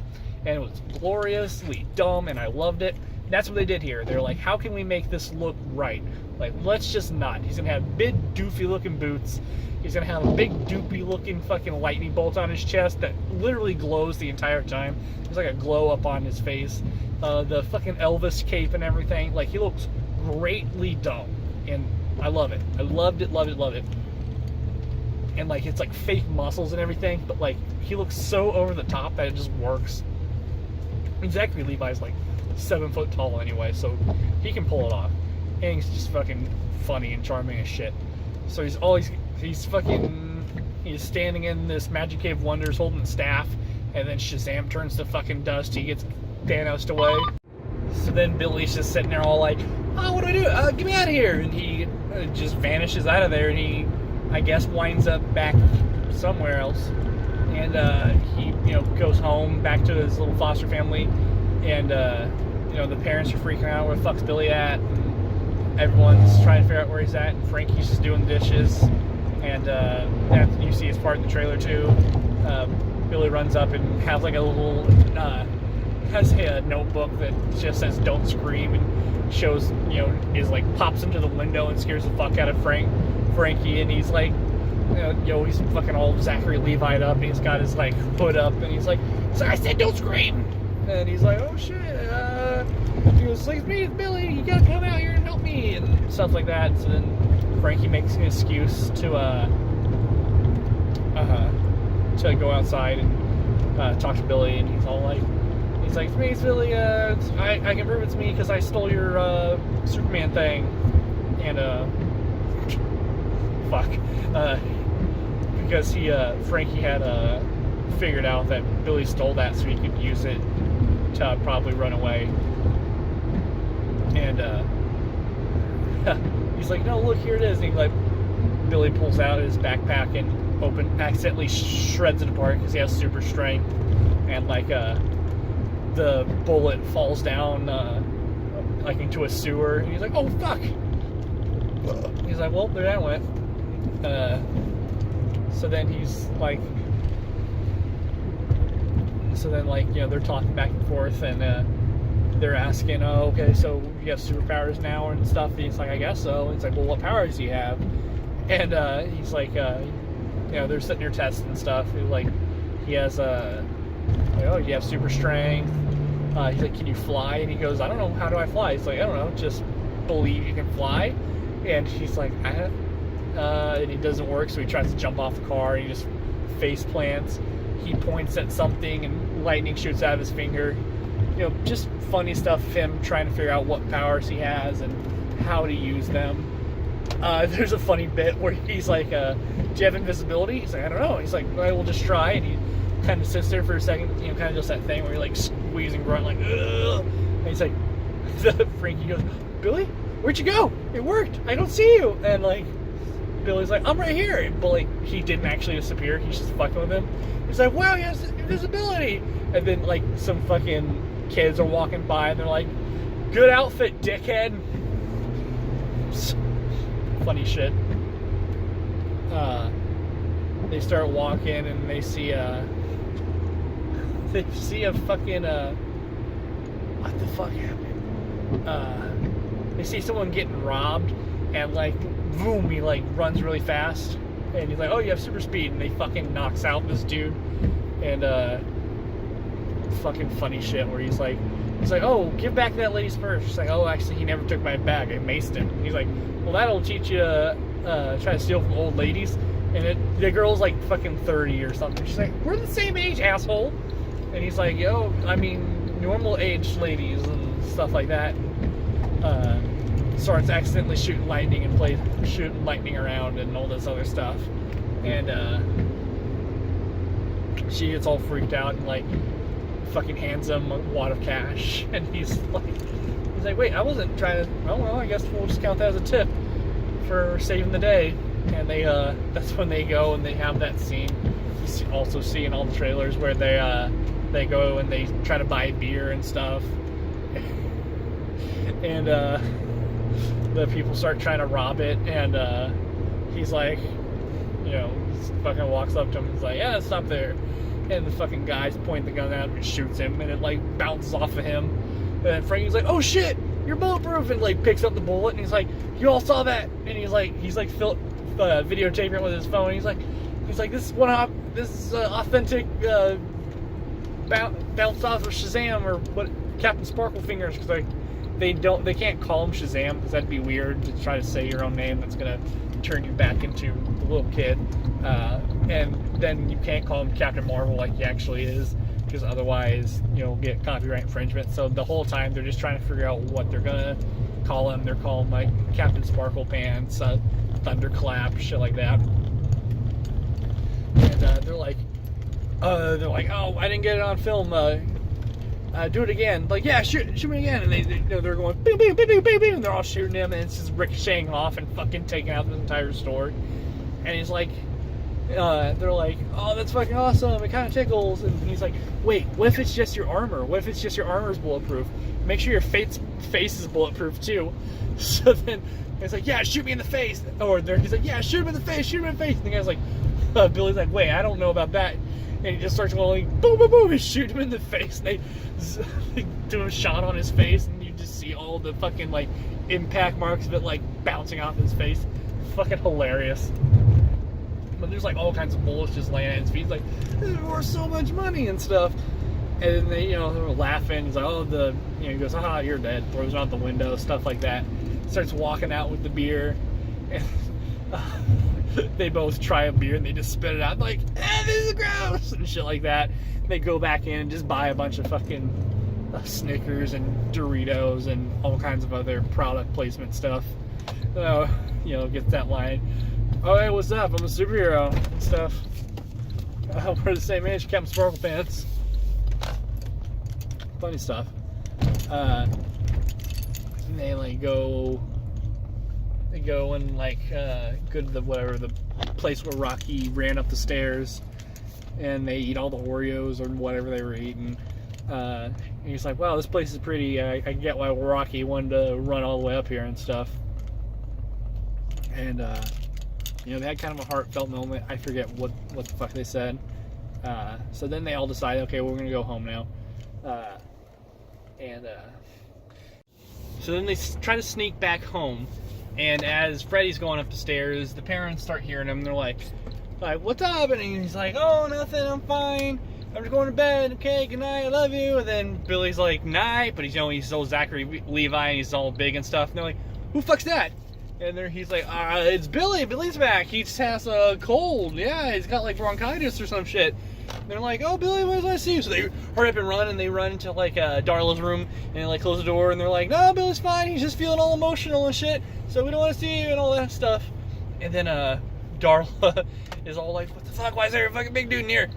Speaker 1: And it was gloriously dumb, and I loved it. That's what they did here. They're like, how can we make this look right? Like, let's just not. He's going to have big, doofy looking boots. He's going to have a big, doopy looking fucking lightning bolt on his chest that literally glows the entire time. There's like a glow up on his face. The fucking Elvis cape and everything. Like, he looks greatly dumb. And I love it. I loved it. And like, it's like fake muscles and everything, but like, he looks so over the top that it just works. And Zachary Levi's like 7 foot tall anyway, so he can pull it off. And he's just fucking funny and charming as shit. So he's standing in this Magic Cave of Wonders holding the staff, and then Shazam turns to fucking dust. He gets Thanos away. So then Billy's just sitting there all like, oh, what do I do? Get me out of here! And he just vanishes out of there, and he, I guess, winds up back somewhere else. And he, you know, goes home back to his little foster family, and you know, the parents are freaking out, where the fuck's Billy at? And everyone's trying to figure out where he's at, and Frankie's just doing the dishes. And that you see as part of the trailer too. Billy runs up and has like a little has a notebook that just says "Don't scream," and shows, you know, is like pops into the window and scares the fuck out of Frankie, and he's like, he's fucking all Zachary Levi'd up, and he's got his like hood up, and he's like, so I said don't scream, and he's like, oh shit, he was like, "It's me, it's Billy. You gotta come out here and help me," and stuff like that. So then Frankie makes an excuse to go outside and talk to Billy, and he's all like, "It's me, it's Billy. I can prove it's me because I stole your Superman thing," and fuck, because Frankie had figured out that Billy stole that so he could use it to probably run away. And he's like, "No, look, here it is." And Billy pulls out his backpack and accidentally shreds it apart because he has super strength, and the bullet falls down into a sewer. And he's like, "Oh fuck!" He's like, "Well, there that went." So then they're talking back and forth, and they're asking, "Oh, okay, so you have superpowers now and stuff?" And he's like, "I guess so." And it's like, "Well, what powers do you have?" And he's like, they're sitting there testing stuff. He has "Oh, you have super strength." He's like, "Can you fly?" And he goes, "I don't know. How do I fly?" He's like, "I don't know. Just believe you can fly." And he's like, and it doesn't work, so he tries to jump off the car, and he just face plants. He points at something, and lightning shoots out of his finger. Just funny stuff of him trying to figure out what powers he has and how to use them. There's a funny bit where he's like, "Do you have invisibility?" He's like, "I don't know." He's like, "I will just try." And he kind of sits there for a second, kind of does that thing where you're squeezing grunt, ugh. And he's like, Frankie goes, "Billy, where'd you go? It worked. I don't see you." And Billy's like, "I'm right here." But he didn't actually disappear. He's just fucking with him. He's like, "Wow, he has invisibility." And then some fucking kids are walking by, and they're like, "Good outfit, dickhead." Funny shit. They start walking, and they see a fucking what the fuck happened? They see someone getting robbed, and boom, he runs really fast, and he's like, "Oh, you have super speed," and they fucking knocks out this dude. And fucking funny shit where he's like, "Oh, give back that lady's purse." She's like, "Oh, actually, he never took my bag. I maced him." He's like, "Well, that'll teach you to try to steal from old ladies." And the girl's fucking 30 or something. She's like, "We're the same age, asshole." And he's like, "Yo, I mean, normal age ladies," and stuff like that. Starts accidentally shooting lightning and shooting lightning around and all this other stuff. And she gets all freaked out and fucking hands him a wad of cash. And he's like, "Wait, I wasn't trying to." "Oh, well, I guess we'll just count that as a tip for saving the day." And that's when they go and they have that scene. You also see in all the trailers where they go and they try to buy beer and stuff. And the people start trying to rob it, and he's like, fucking walks up to him and he's like, "Yeah, stop there." And the fucking guy's pointing the gun at him and shoots him, and it bounces off of him. And then Frankie's like, "Oh shit, you're bulletproof," and picks up the bullet, and he's like, "You all saw that?" And he's videotaping it with his phone. He's like, "This is authentic bounced off of Shazam, or what, Captain Sparkle Fingers," because they can't call him Shazam because that'd be weird to try to say your own name. That's gonna turn you back into the little kid, and then you can't call him Captain Marvel like he actually is, because otherwise you'll get copyright infringement. So the whole time they're just trying to figure out what they're gonna call him. They're calling Captain Sparkle Pants, Thunderclap, shit like that. And they're like, "Oh, I didn't get it on film. Do it again." Yeah, shoot me again. And they're going boom, boom, boom, boom, boom, boom. And they're all shooting him, and it's just ricocheting off and fucking taking out the entire store. And he's like, they're like, "Oh, that's fucking awesome. It kind of tickles." And he's like, "Wait, what if it's just your armor? What if it's just your armor's bulletproof? Make sure your face is bulletproof too." So then it's like, "Yeah, shoot me in the face." He's like, "Yeah, shoot him in the face, shoot him in the face." And the guy's like, Billy's like, "Wait, I don't know about that." And he just starts going boom, boom, boom, and shoot him in the face. And they do a shot on his face, and you just see all the fucking impact marks of it bouncing off his face. Fucking hilarious. But there's all kinds of bullets just laying at his feet. This is worth so much money and stuff. And they, you know, they were laughing. He's like, oh, he goes, haha, you're dead. Throws it out the window, stuff like that. Starts walking out with the beer. And they both try a beer and they just spit it out. Like, this is gross! And shit like that. They go back in and just buy a bunch of fucking Snickers and Doritos and all kinds of other product placement stuff. So, gets that line. Oh, hey, what's up? I'm a superhero and stuff. We're the same age, Captain Sparkle Pants. Funny stuff. And they go and go to the place where Rocky ran up the stairs, and they eat all the Oreos or whatever they were eating. And he's like, wow, this place is pretty. I get why Rocky wanted to run all the way up here and stuff. And they had kind of a heartfelt moment. I forget what the fuck they said. So then they all decide, okay, we're gonna go home now. So then they try to sneak back home, and as Freddy's going up the stairs, the parents start hearing him. They're like, what's up? And he's like, oh, nothing, I'm fine. I'm just going to bed. Okay, good night, I love you. And then Billy's like, night, but he's all Zachary Levi, and he's all big and stuff. And they're like, who the fuck's that? And he's like, it's Billy. Billy's back. He just has a cold. Yeah, he's got like bronchitis or some shit. And they're like, oh, Billy, what did I see? So they hurry up and run, and they run into Darla's room and close the door. And they're like, no, Billy's fine. He's just feeling all emotional and shit. So we don't want to see you and all that stuff. And then Darla is all like, what the fuck? Why is there a fucking big dude in here?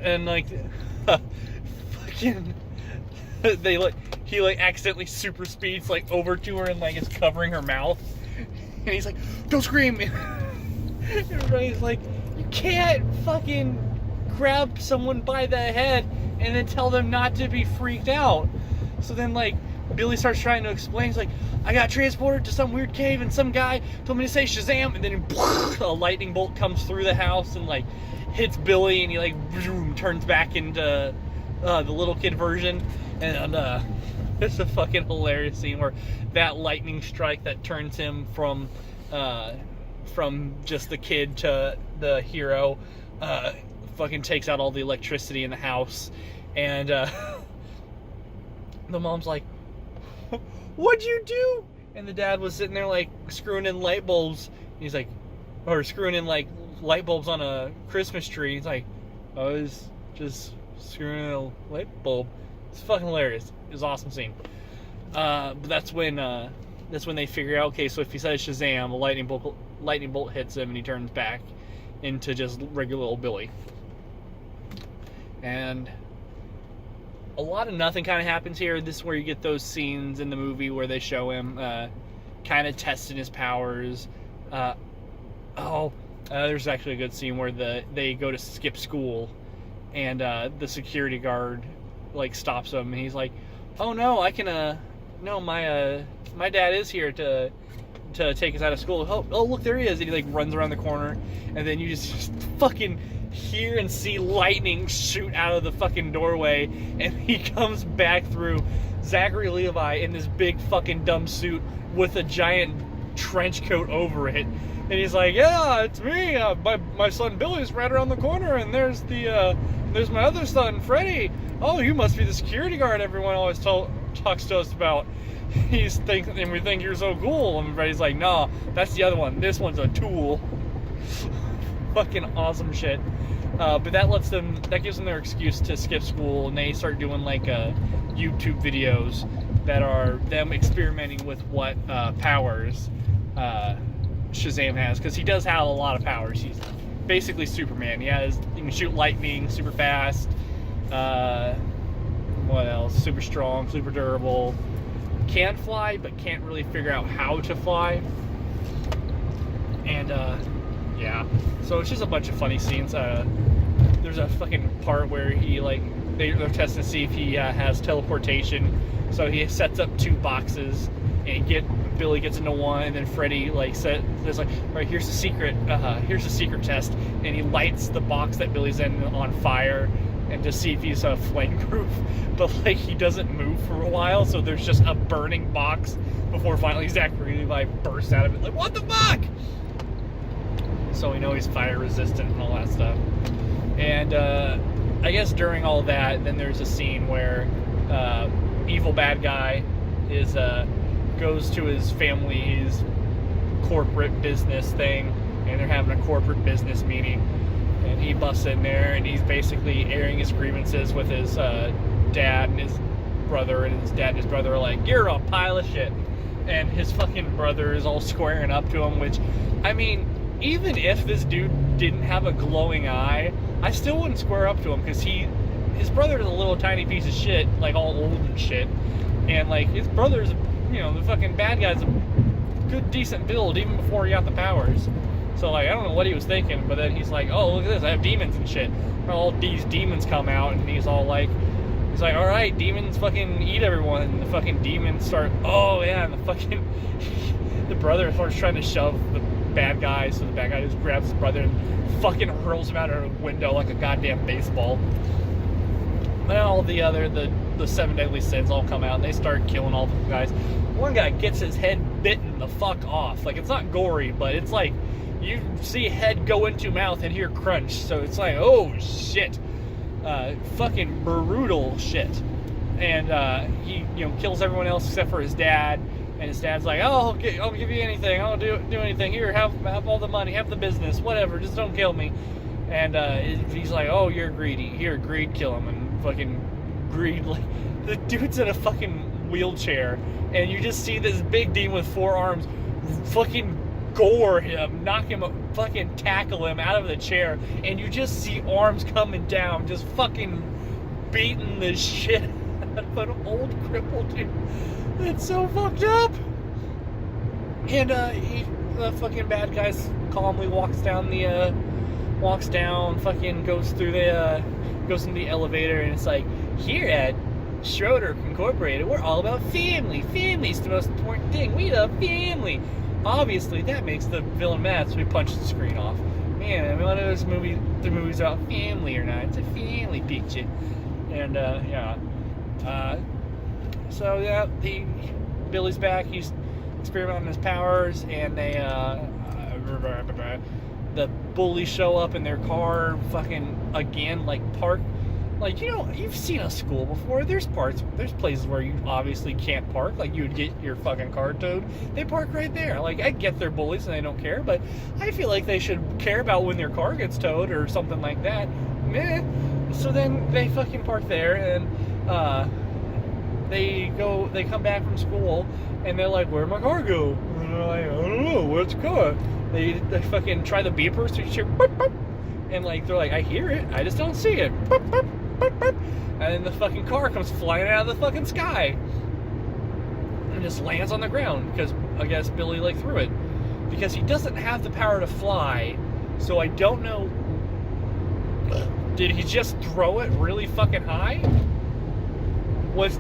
Speaker 1: And fucking he accidentally super speeds over to her and is covering her mouth. And he's like, don't scream. Everybody's like, you can't fucking grab someone by the head and then tell them not to be freaked out. So then Billy starts trying to explain. He's like, I got transported to some weird cave and some guy told me to say Shazam, and then a lightning bolt comes through the house and hits Billy, and he turns back into the little kid version. And it's a fucking hilarious scene where that lightning strike that turns him from just the kid to the hero fucking takes out all the electricity in the house. And the mom's like, what'd you do? And the dad was sitting there screwing in light bulbs. He's like, or screwing in light bulbs on a Christmas tree. He's like, I was just screwing in a light bulb. It's fucking hilarious. It was an awesome scene. But that's when they figure out, okay, so if he says Shazam, a lightning bolt hits him and he turns back into just regular old Billy. And a lot of nothing kind of happens here. This is where you get those scenes in the movie where they show him kind of testing his powers. There's actually a good scene where they go to skip school, and the security guard stops him, and he's like, oh no, I can no, my dad is here to take us out of school. Oh look, there he is. And he runs around the corner, and then you just fucking hear and see lightning shoot out of the fucking doorway, and he comes back through Zachary Levi in this big fucking dumb suit with a giant trench coat over it. And he's like, yeah, it's me. My son Billy's right around the corner, and there's my other son Freddie. Oh, you must be the security guard everyone always talks to us about. And we think you're so cool. And Freddie's like, no, that's the other one. This one's a tool. Fucking awesome shit. But that gives them their excuse to skip school, and they start doing YouTube videos that are them experimenting with what powers Shazam has, because he does have a lot of powers. He's basically Superman. He can shoot lightning super fast. What else? Super strong, super durable. Can fly, but can't really figure out how to fly. And yeah, so it's just a bunch of funny scenes. There's a fucking part where they're testing to see if he has teleportation. So he sets up 2 boxes, and Billy gets into one, and then Freddy says all right, here's the secret test, and he lights the box that Billy's in on fire, and to see if he's flame-proof. But he doesn't move for a while, so there's just a burning box before finally Zachary Levi bursts out of it. What the fuck? So we know he's fire resistant and all that stuff. And I guess during all that, then there's a scene where evil bad guy goes to his family's corporate business thing, and they're having a corporate business meeting, and he busts in there, and he's basically airing his grievances with his dad and his brother, and his dad and his brother are like, "You're a pile of shit," and his fucking brother is all squaring up to him, which, I mean, even if this dude didn't have a glowing eye, I still wouldn't square up to him, because his brother is a little tiny piece of shit, like all old and shit, and like his brother's, you know, the fucking bad guy's a good decent build even before he got the powers. So like, I don't know what he was thinking, but then he's like, "Oh, look at this, I have demons and shit." All these demons come out, and he's like, "All right, demons fucking eat everyone." And the fucking demons start, oh yeah, and the fucking the brother starts trying to shove the bad guy, so the bad guy just grabs his brother and fucking hurls him out of a window like a goddamn baseball. And all the seven deadly sins all come out, and they start killing all the guys. One guy gets his head bitten the fuck off. Like, it's not gory, but it's like you see head go into mouth and hear crunch, so it's like, oh shit. Fucking brutal shit. And he, you know, kills everyone else except for his dad. And his dad's like, "Oh, I'll give you anything. I'll do anything. Here, have all the money, have the business, whatever. Just don't kill me." And he's like, "Oh, you're greedy. Here, greed, kill him." And fucking greed, like, the dude's in a fucking wheelchair, and you just see this big demon with 4 arms fucking gore him, knock him, fucking tackle him out of the chair, and you just see arms coming down, just fucking beating the shit out of an old crippled dude. It's so fucked up. And the fucking bad guy calmly walks down, fucking goes through goes into the elevator, and it's like, "Here at Schroeder Incorporated, we're all about family. Family's the most important thing. We love family." Obviously, that makes the villain mad, so he punches the screen off. Man, I mean, one of those movies, the movie's about family or not. It's a family picture. And, yeah. So, yeah, Billy's back. He's experimenting his powers, and the bullies show up in their car, fucking, again, like, park. Like, you know, you've seen a school before. There's places where you obviously can't park. Like, you would get your fucking car towed. They park right there. Like, I get they're bullies and they don't care, but I feel like they should care about when their car gets towed or something like that. Meh. So then they fucking park there, and they come back from school, and they're like, "Where'd my car go?" And they're like, "I don't know. Where's the car?" They fucking try the beepers to hear, boop, boop. And like, they're like, "I hear it, I just don't see it." Boop, boop, boop, boop. And then the fucking car comes flying out of the fucking sky and just lands on the ground, because I guess Billy like threw it, because he doesn't have the power to fly. So I don't know, did he just throw it really fucking high?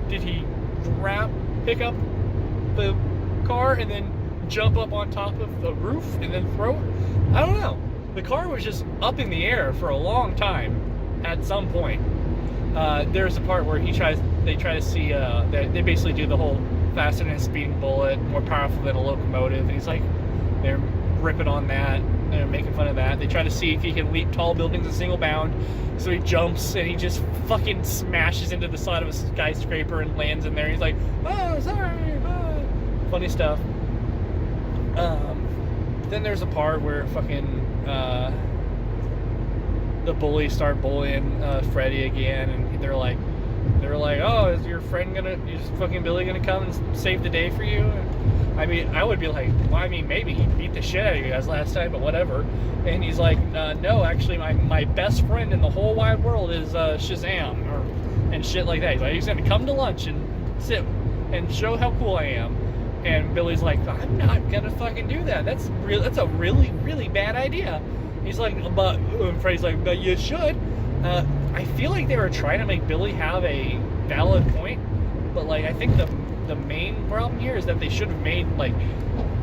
Speaker 1: Did he pick up the car and then jump up on top of the roof and then throw it? I don't know. The car was just up in the air for a long time at some point. There's a part where they try to see, they basically do the whole faster than a speeding bullet, more powerful than a locomotive, and he's like, they're ripping on that, they're making fun of that. They try to see if he can leap tall buildings in single bound, so he jumps and he just fucking smashes into the side of a skyscraper and lands in there. He's like, "Oh, sorry, oh." Funny stuff. Then there's a part where fucking the bullies start bullying Freddy again, and they're like, "Oh, is your friend is fucking Billy gonna come and save the day for you?" And, I mean, I would be like, well, I mean, maybe he beat the shit out of you guys last time, but whatever. And he's like, "No, actually, my best friend in the whole wide world is Shazam," and shit like that. He's like, "He's gonna come to lunch and sit and show how cool I am." And Billy's like, "I'm not gonna fucking do that. That's a really, really bad idea." He's like, "But," Freddy's like, "But you should." I feel like they were trying to make Billy have a valid point, but like, I think the main problem here is that they should have made like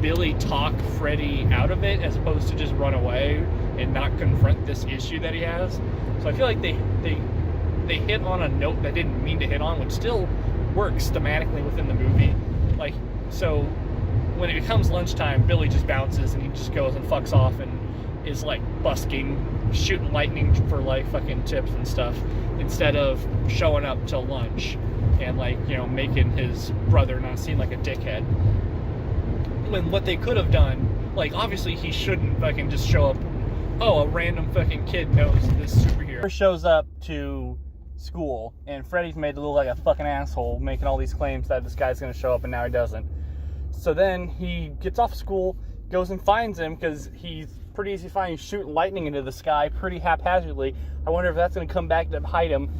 Speaker 1: Billy talk Freddy out of it, as opposed to just run away and not confront this issue that he has. So I feel like they hit on a note that didn't mean to hit on, which still works thematically within the movie. Like, so when it becomes lunchtime, Billy just bounces and he just goes and fucks off and is like busking, shooting lightning for like fucking tips and stuff. instead of showing up to lunch and, like, you know, making his brother not seem like a dickhead. When what they could have done, like, obviously he shouldn't fucking just show up. Oh, a random fucking kid knows this superhero. Shows up to school, and Freddy's made to look like a fucking asshole, making all these claims that this guy's gonna show up, and now he doesn't. So then he gets off school, goes and finds him, because he's pretty easy to find. He's shooting lightning into the sky pretty haphazardly. I wonder if that's gonna come back to hide him.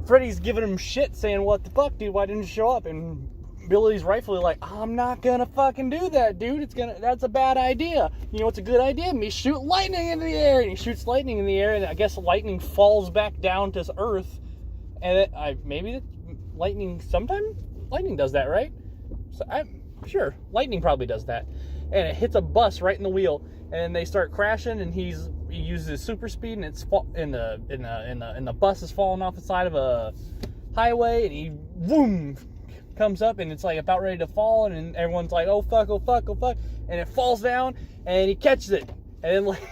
Speaker 1: Freddy's giving him shit, saying, "What the fuck, dude? Why didn't you show up?" And Billy's rightfully like, "I'm not gonna fucking do that, dude. That's a bad idea. You know what's a good idea? Me shoot lightning into the air." And he shoots lightning in the air, and I guess lightning falls back down to Earth. And lightning does that, right? So I'm sure lightning probably does that. And it hits a bus right in the wheel, and they start crashing. And he uses super speed, and the bus is falling off the side of a highway, and he boom. Comes up, and it's like about ready to fall, and everyone's like, oh fuck, and it falls down, and he catches it, and then, like,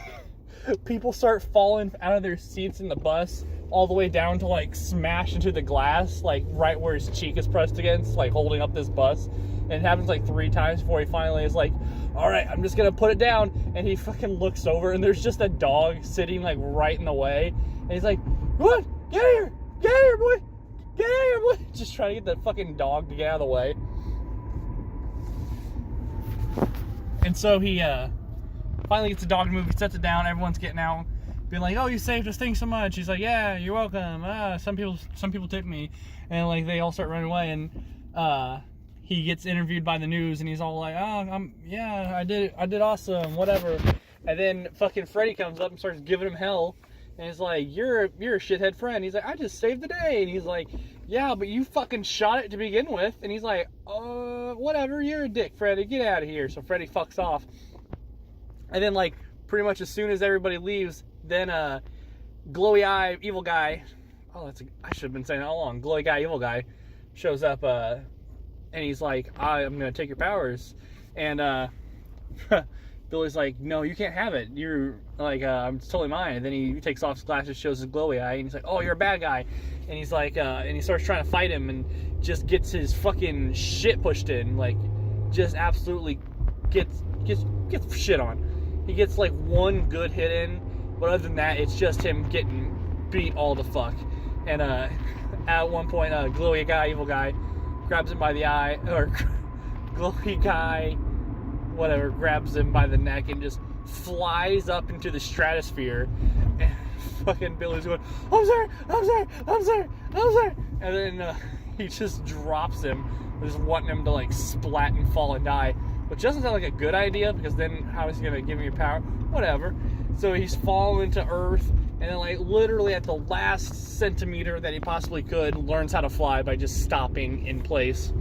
Speaker 1: people start falling out of their seats in the bus all the way down to, like, smash into the glass, like right where his cheek is pressed against, like holding up this bus. And it happens like 3 times before he finally is like, all right, I'm just gonna put it down. And he fucking looks over, and there's just a dog sitting like right in the way, and he's like, what? Get here, boy. Get out of here, boy! Just trying to get that fucking dog to get out of the way. And so he finally gets the dog to move. He sets it down. Everyone's getting out, being like, "Oh, you saved us! Thanks so much." He's like, "Yeah, you're welcome." Some people tip me, and like they all start running away. And he gets interviewed by the news, and he's all like, "Oh, I did awesome, whatever." And then fucking Freddy comes up and starts giving him hell. And he's like, you're a shithead friend. He's like, I just saved the day. And he's like, yeah, but you fucking shot it to begin with. And he's like, whatever, you're a dick, Freddy. Get out of here. So Freddy fucks off. And then, like, pretty much as soon as everybody leaves, then glowy eye evil guy. I should have been saying that all along. Glowy guy evil guy shows up, and he's like, I'm gonna take your powers. And Billy's like, no, you can't have it. You're like, it's totally mine. And then he takes off his glasses, shows his glowy eye, and he's like, oh, you're a bad guy. And he's like, and he starts trying to fight him, and just gets his fucking shit pushed in, like, just absolutely gets shit on. He gets like one good hit in, but other than that, it's just him getting beat all the fuck. And at one point, glowy guy, evil guy, grabs him by the eye, or glowy guy, whatever, grabs him by the neck and just flies up into the stratosphere. And fucking Billy's going, I'm sorry. And then he just drops him, just wanting him to like splat and fall and die. Which doesn't sound like a good idea, because then how is he going to give him your power? Whatever. So he's fallen to Earth, and then like literally at the last centimeter that he possibly could, learns how to fly by just stopping in place.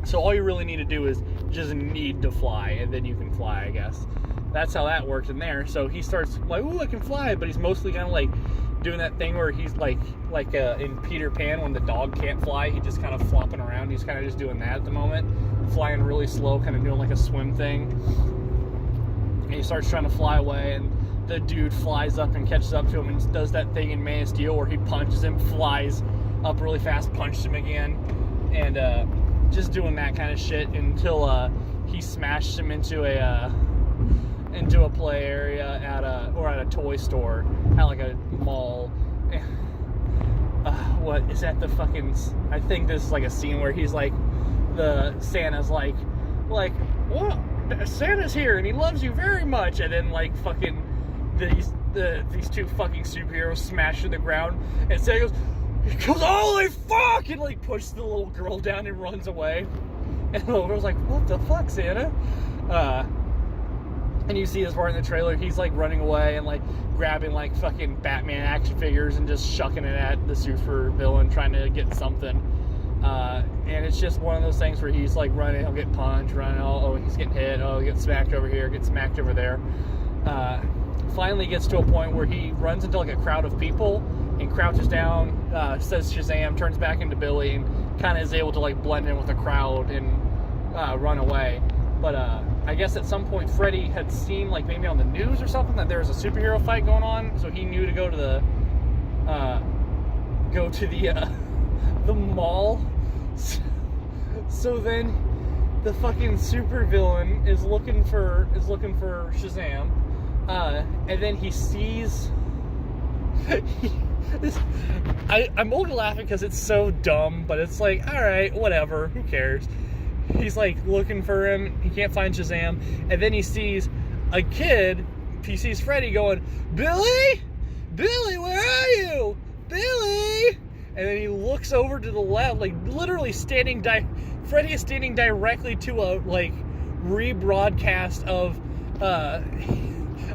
Speaker 1: So all you really need to do is just need to fly, and then you can fly, I guess. That's how that works in there. So he starts like, ooh, I can fly, but he's mostly kind of like doing that thing where he's like in Peter Pan when the dog can't fly, he just kind of flopping around. He's kind of just doing that at the moment, flying really slow, kind of doing like a swim thing. And he starts trying to fly away, and the dude flies up and catches up to him and does that thing in Man of Steel where he punches him, flies up really fast, punches him again, and just doing that kind of shit until he smashed him into a play area at a toy store at like a mall. What is that? The fucking, I think this is like a scene where he's like, the Santa's like, well, Santa's here and he loves you very much, and then like fucking these two fucking superheroes smash to the ground, and Santa goes, holy fuck, and like pushes the little girl down and runs away. And the little girl's like, what the fuck, Santa? And you see this part in the trailer, he's like running away and like grabbing like fucking Batman action figures and just shucking it at the super villain, trying to get something. And it's just one of those things where he's like running, he'll get punched, running, oh, he's getting hit, oh, he gets smacked over here, gets smacked over there. Finally gets to a point where he runs into like a crowd of people and crouches down, says Shazam, turns back into Billy, and kind of is able to like blend in with the crowd and run away. But I guess at some point Freddy had seen, like maybe on the news or something, that there was a superhero fight going on, so he knew to go to the go to the mall. So then the fucking supervillain is looking for Shazam, and then he sees. I'm only laughing because it's so dumb, but it's like, all right, whatever, who cares? He's like looking for him. He can't find Shazam, and then he sees a kid. He sees Freddy going, Billy, where are you, Billy? And then he looks over to the left, like literally Freddy is standing directly to a like rebroadcast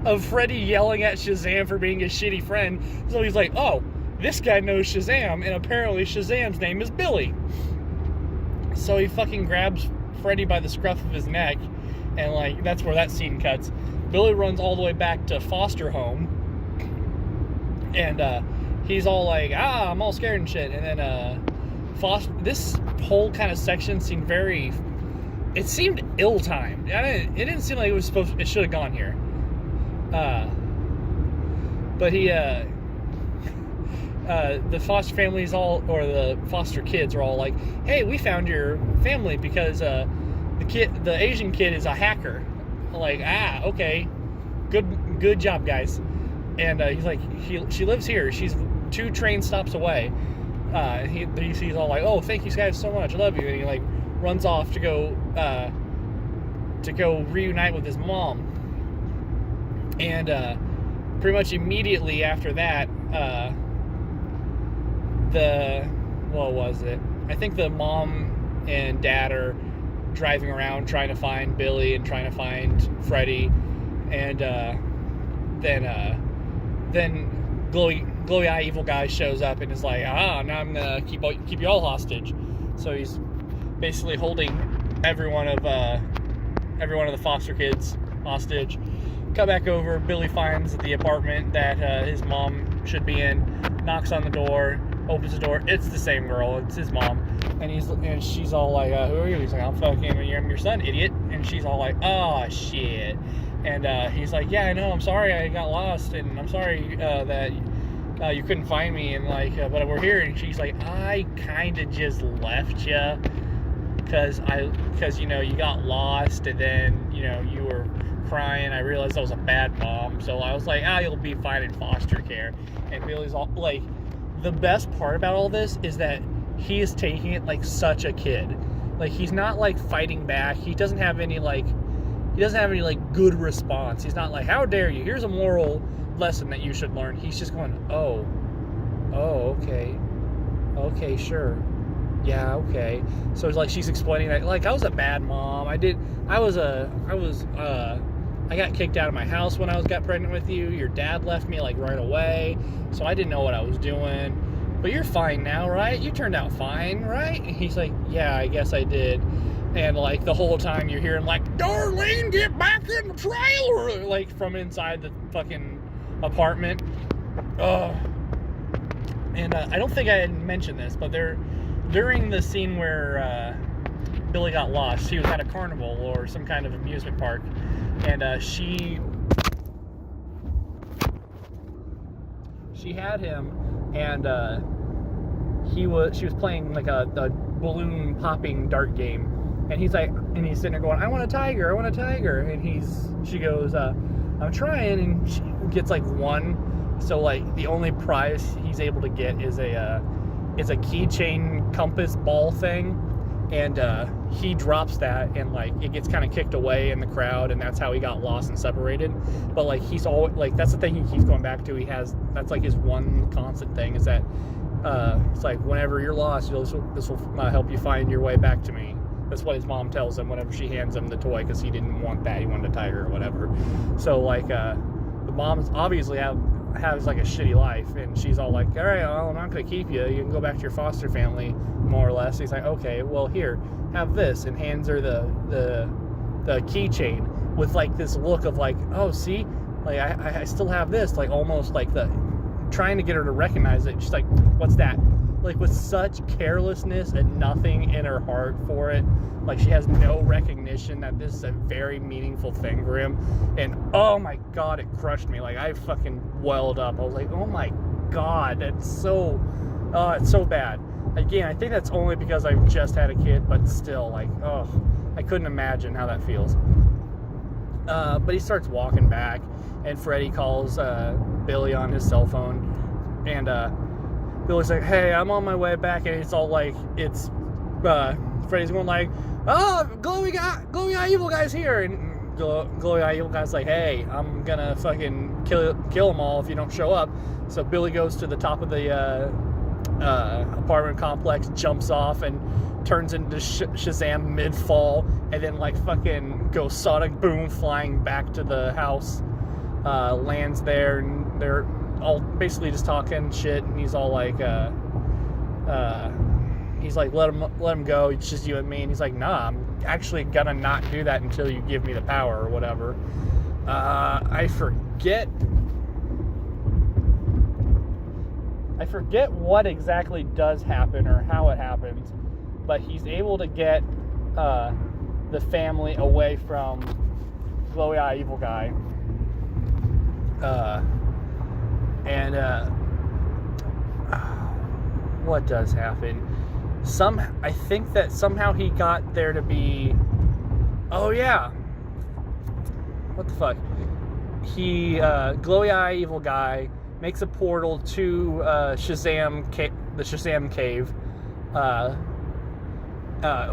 Speaker 1: of Freddy yelling at Shazam for being a shitty friend. So he's like, oh, this guy knows Shazam, and apparently Shazam's name is Billy. So he fucking grabs Freddy by the scruff of his neck, and like that's where that scene cuts. Billy runs all the way back to foster home, and he's all like, I'm all scared and shit. And then this whole kind of section seemed it seemed ill-timed. It didn't seem like it should have gone here. But the foster families the foster kids are all like, hey, we found your family because the Asian kid is a hacker. Like, okay, good job, guys. And he's like, she lives here. She's 2 train stops away. He's all like, oh, thank you guys so much, I love you. And he like runs off to go reunite with his mom. And pretty much immediately after that, what was it? I think the mom and dad are driving around trying to find Billy and trying to find Freddy, and then glowy eye evil guy shows up and is like, now I'm gonna keep you all hostage. So he's basically holding every one of the foster kids hostage. Cut back over. Billy finds the apartment that his mom should be in. Knocks on the door. Opens the door. It's the same girl. It's his mom. And she's all like, "Who are you?" He's like, I'm your son, idiot." And she's all like, "Oh shit." And he's like, "Yeah, I know. I'm sorry. I got lost, and I'm sorry that you couldn't find me. And like, but we're here." And she's like, "I kind of just left you because you got lost, and then you were crying. I realized I was a bad mom, so I was like, you'll be fine in foster care." And Billy's all like, the best part about all this is that he is taking it like such a kid. Like, he's not like fighting back. He doesn't have any good response. He's not like, how dare you, here's a moral lesson that you should learn. He's just going, oh, okay, sure, yeah, okay. So it's like she's explaining that, like, I was a bad mom. I got kicked out of my house when I got pregnant with you. Your dad left me like right away, so I didn't know what I was doing. But you're fine now, right? You turned out fine, right? And he's like, yeah, I guess I did. And like the whole time you're hearing like, Darlene, get back in the trailer, like from inside the fucking apartment. And I don't think I had mentioned this, but during the scene where Billy got lost, he was at a carnival or some kind of amusement park, and she had him, and she was playing like a balloon popping dart game, and he's sitting there going, I want a tiger, and she goes, I'm trying, and she gets like 1. So like the only prize he's able to get is a keychain compass ball thing. And he drops that, and like it gets kind of kicked away in the crowd, and that's how he got lost and separated. But like he's always like, that's the thing he keeps going back to. That's like his one constant thing, is that it's like, whenever you're lost, this will help you find your way back to me. That's what his mom tells him whenever she hands him the toy, because he didn't want that, he wanted a tiger or whatever. So like the mom's obviously has like a shitty life, and she's all like, all right, well, I'm not gonna keep you can go back to your foster family, more or less. He's like, okay, well, here, have this, and hands her the keychain with like this look of like, oh, see, like I still have this, like almost like trying to get her to recognize it. She's like, what's that? Like with such carelessness and nothing in her heart for it. Like she has no recognition that this is a very meaningful thing for him. And oh my God, it crushed me. Like I fucking welled up. I was like, oh my God, that's so Oh, it's so bad. Again, I think that's only because I've just had a kid, but still, like, oh, I couldn't imagine how that feels. But he starts walking back, and Freddy calls Billy on his cell phone, and Billy's like, hey, I'm on my way back, and it's all like, it's, Freddy's going like, oh, glowy eye evil guy's here, and glowy eye evil guy's like, hey, I'm gonna fucking kill them all if you don't show up. So Billy goes to the top of the apartment complex, jumps off, and turns into Shazam mid-fall, and then like fucking goes sonic boom flying back to the house, lands there, and they're all basically just talking shit, and he's all like, he's like, let him go, it's just you and me, and he's like, nah, I'm actually gonna not do that until you give me the power or whatever. I forget what exactly does happen or how it happens, but he's able to get the family away from glowy eye evil guy, and what does happen? I think that somehow he got there to be, oh yeah, what the fuck? He glowy eye evil guy makes a portal to the Shazam cave. Oh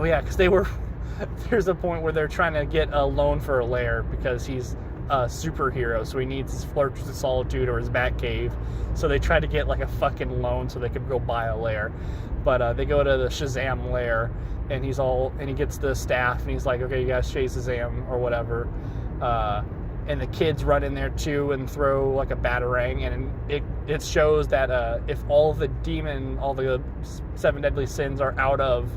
Speaker 1: yeah, because there's a point where they're trying to get a loan for a lair because he's a superhero, so he needs his Fortress of Solitude or his Bat Cave. So they try to get like a fucking loan so they could go buy a lair. But they go to the Shazam lair, and he gets the staff, and he's like, okay, you guys chase Shazam or whatever. And the kids run in there too and throw like a batarang, and it shows that if all the 7 deadly sins are out of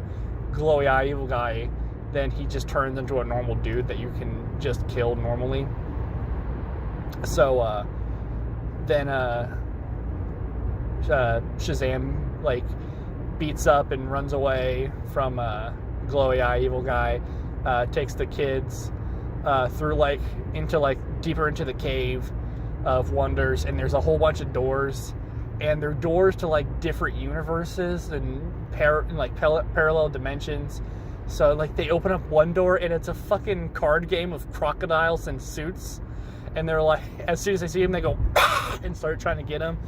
Speaker 1: glowy eye evil guy, then he just turns into a normal dude that you can just kill normally. So then Shazam like beats up and runs away from glowy eye evil guy, takes the kids through like into like deeper into the cave of wonders, and there's a whole bunch of doors, and they're doors to like different universes and parallel dimensions. So like they open up one door, and it's a fucking card game of crocodiles in suits, and they're like, as soon as they see him, they go and start trying to get him.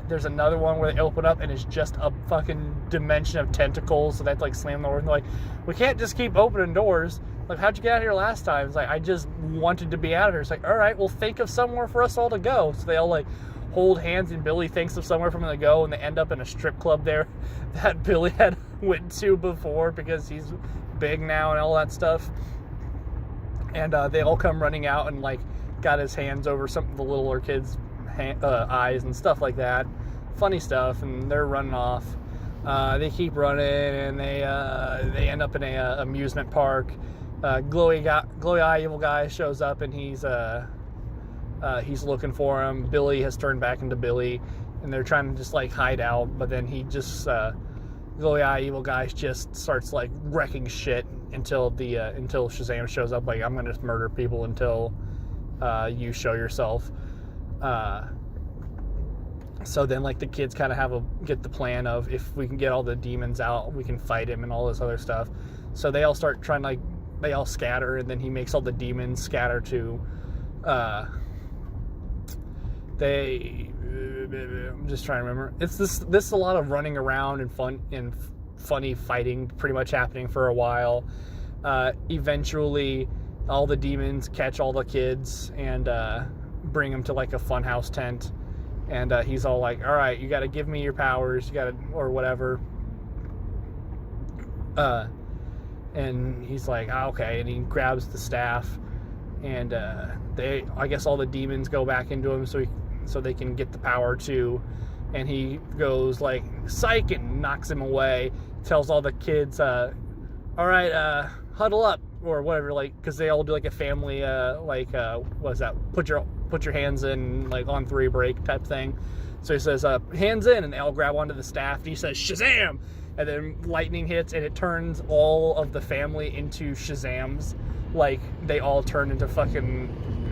Speaker 1: There's another one where they open up and it's just a fucking dimension of tentacles, so that's like slam the door, and they're like, we can't just keep opening doors. Like, how'd you get out of here last time? It's like, I just wanted to be out of here. It's like, all right, well, think of somewhere for us all to go. So they all like hold hands, and Billy thinks of somewhere for them to go, and they end up in a strip club there that Billy had went to before because he's big now and all that stuff. And they all come running out and like got his hands over some of the littler kids' eyes and stuff like that. Funny stuff, and they're running off. They keep running, and they end up in a amusement park. Glowy eye evil guy shows up, and he's looking for him. Billy has turned back into Billy, and they're trying to just like hide out, but then he just glowy eye evil guy just starts like wrecking shit until Shazam shows up. Like, I'm gonna just murder people until you show yourself. So then like the kids kind of get the plan of, if we can get all the demons out, we can fight him and all this other stuff. So they all start trying to they all scatter, and then he makes all the demons scatter to I'm just trying to remember. It's this is a lot of running around and fun and funny fighting pretty much happening for a while. Eventually all the demons catch all the kids and bring them to like a funhouse tent, and he's all like, all right, you got to give me your powers, or whatever. And he's like, okay, and he grabs the staff, and I guess all the demons go back into him so they can get the power too. And he goes like, psych, and knocks him away, tells all the kids, all right, huddle up, or whatever, like, because they all do like a family what's that, put your hands in, like, on 3 break type thing. So he says, hands in, and they all grab onto the staff, and he says, Shazam! And then lightning hits, and it turns all of the family into Shazams. Like, they all turn into fucking,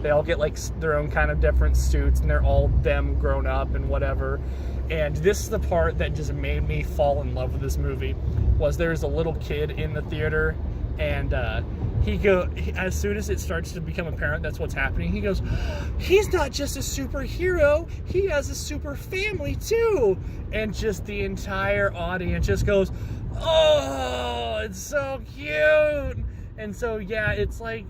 Speaker 1: they all get like their own kind of different suits, and they're all them grown up and whatever. And this is the part that just made me fall in love with this movie. Was there's a little kid in the theater, and as soon as it starts to become apparent that's what's happening, he goes, he's not just a superhero, he has a super family too. And just the entire audience just goes, oh, it's so cute. And so yeah, it's like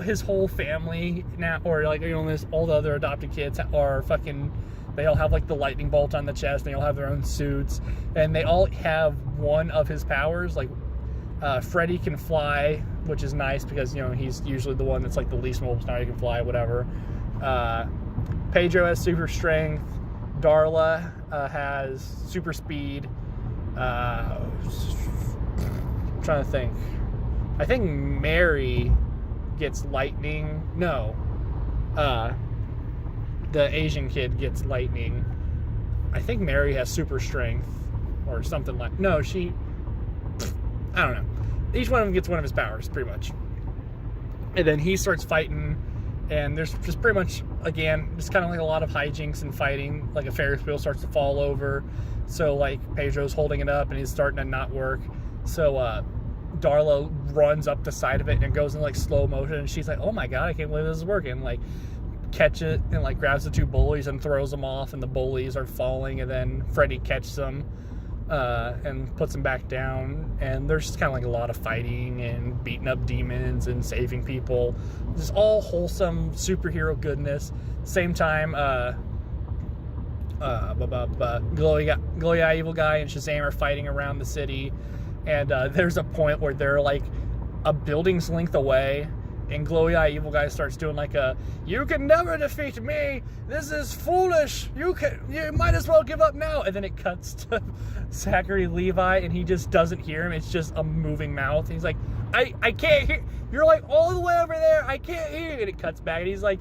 Speaker 1: his whole family now, or like, you know, all the other adopted kids are fucking, they all have like the lightning bolt on the chest, they all have their own suits, and they all have one of his powers. Like Freddy can fly, which is nice because, you know, he's usually the one that's like the least mobile. Now he can fly, whatever. Pedro has super strength. Darla has super speed. I'm trying to think. I think Mary gets lightning. No. The Asian kid gets lightning. I think Mary has super strength or something like. No, I don't know. Each one of them gets one of his powers, pretty much. And then he starts fighting, and there's just pretty much, again, just kind of like a lot of hijinks and fighting. Like a Ferris wheel starts to fall over, so like Pedro's holding it up, and he's starting to not work. So Darla runs up the side of it, and it goes in like slow motion, and she's like, "Oh my god, I can't believe this is working!" Like, catch it and like grabs the two bullies and throws them off, and the bullies are falling, and then Freddy catches them. And puts them back down, and there's just kind of like a lot of fighting and beating up demons and saving people. Just all wholesome superhero goodness. Same time, Glowy Eye Evil Guy and Shazam are fighting around the city, and there's a point where they're like a building's length away, and Glowy Eye Evil Guy starts doing like "You can never defeat me. This is foolish. You might as well give up now." And then it cuts to Zachary Levi, and he just doesn't hear him. It's just a moving mouth. He's like, I can't hear. You're like all the way over there. I can't hear you. And it cuts back, and he's like,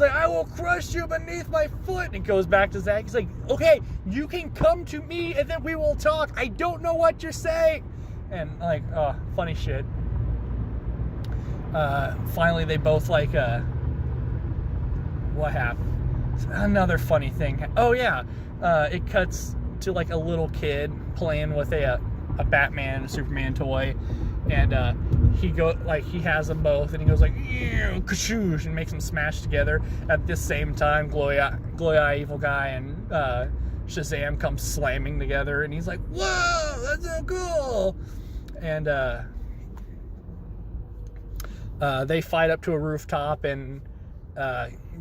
Speaker 1: "I will crush you beneath my foot." And it goes back to Zach. He's like, "Okay, you can come to me, and then we will talk. I don't know what you're saying." And like, funny shit. Finally, they both like, what happened? Another funny thing. Oh yeah, it cuts to like a little kid playing with a Batman, a Superman toy, and he has them both, and he goes like, "Kashoosh," and makes them smash together. At this same time, Glowy Eye Evil Guy and Shazam come slamming together, and he's like, "Whoa, that's so cool!" And they fight up to a rooftop, and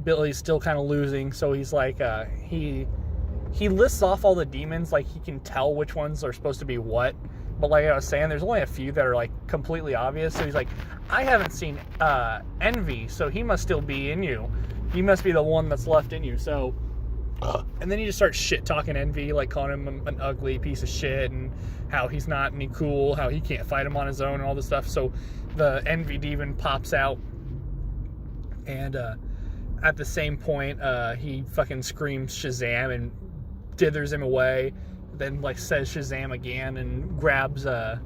Speaker 1: Billy's still kind of losing, so he's like, he lists off all the demons, like he can tell which ones are supposed to be what, but like I was saying, there's only a few that are like completely obvious. So he's like, I haven't seen Envy, so he must still be in you. He must be the one that's left in you. So, and then he just starts shit talking Envy, like calling him an ugly piece of shit, and how he's not any cool, how he can't fight him on his own, and all this stuff. So the Envy demon pops out, and at the same point, he fucking screams Shazam and dithers him away. Then like says Shazam again and grabs the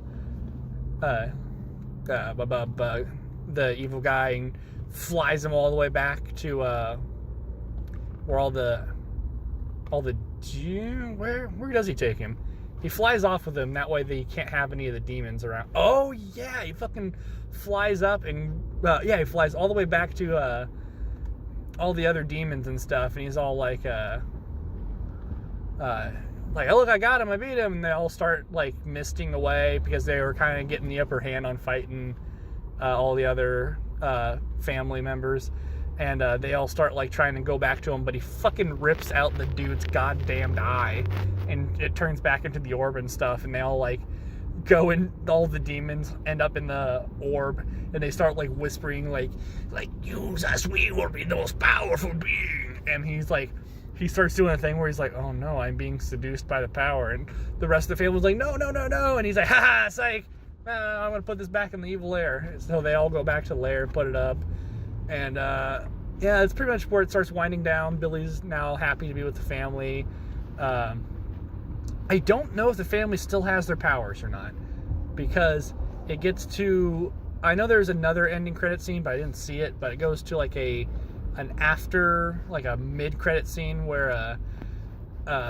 Speaker 1: evil guy and flies him all the way back to where where does he take him? He flies off with him, that way they can't have any of the demons around. Oh yeah, he fucking flies up and he flies all the way back to all the other demons and stuff, and he's all like, "Oh look, I got him, I beat him," and they all start like misting away because they were kind of getting the upper hand on fighting all the other family members, and they all start like trying to go back to him, but he fucking rips out the dude's goddamned eye, and it turns back into the orb and stuff, and they all like go in, all the demons end up in the orb, and they start like whispering like "Use us, we will be the most powerful being," and he's like, he starts doing a thing where he's like, "Oh no, I'm being seduced by the power," and the rest of the family's like, "No, no, no, no," and he's like, "Ha, psych, I'm gonna put this back in the evil lair." So they all go back to the lair, put it up, and yeah, it's pretty much where it starts winding down. Billy's now happy to be with the family. I don't know if the family still has their powers or not, because it gets to, I know there's another ending credit scene, but I didn't see it, but it goes to like a mid-credit scene where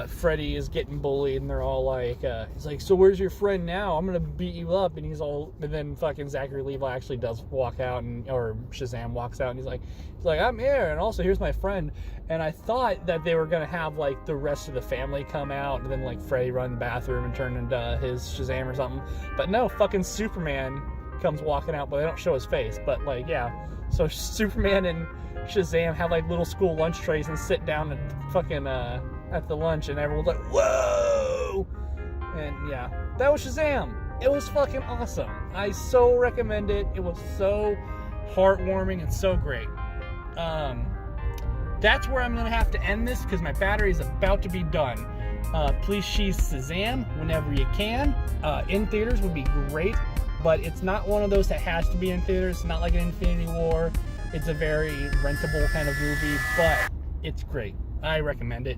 Speaker 1: Freddy is getting bullied, and they're all like, he's like, so where's your friend now? I'm gonna beat you up. And then fucking Zachary Levi actually does walk out, or Shazam walks out, and he's like, I'm here, and also here's my friend. And I thought that they were gonna have like the rest of the family come out, and then like Freddy run in the bathroom and turn into his Shazam or something. But no, fucking Superman comes walking out, but they don't show his face. But like, yeah, so Superman and Shazam have like little school lunch trays and sit down and fucking at the lunch, and everyone's like, whoa! And yeah, that was Shazam. It was fucking awesome. I so recommend it. It was so heartwarming and so great. That's where I'm gonna have to end this, because my battery is about to be done. Please see Shazam whenever you can. In theaters would be great, but it's not one of those that has to be in theaters. It's not like an Infinity War. It's a very rentable kind of movie, but it's great. I recommend it.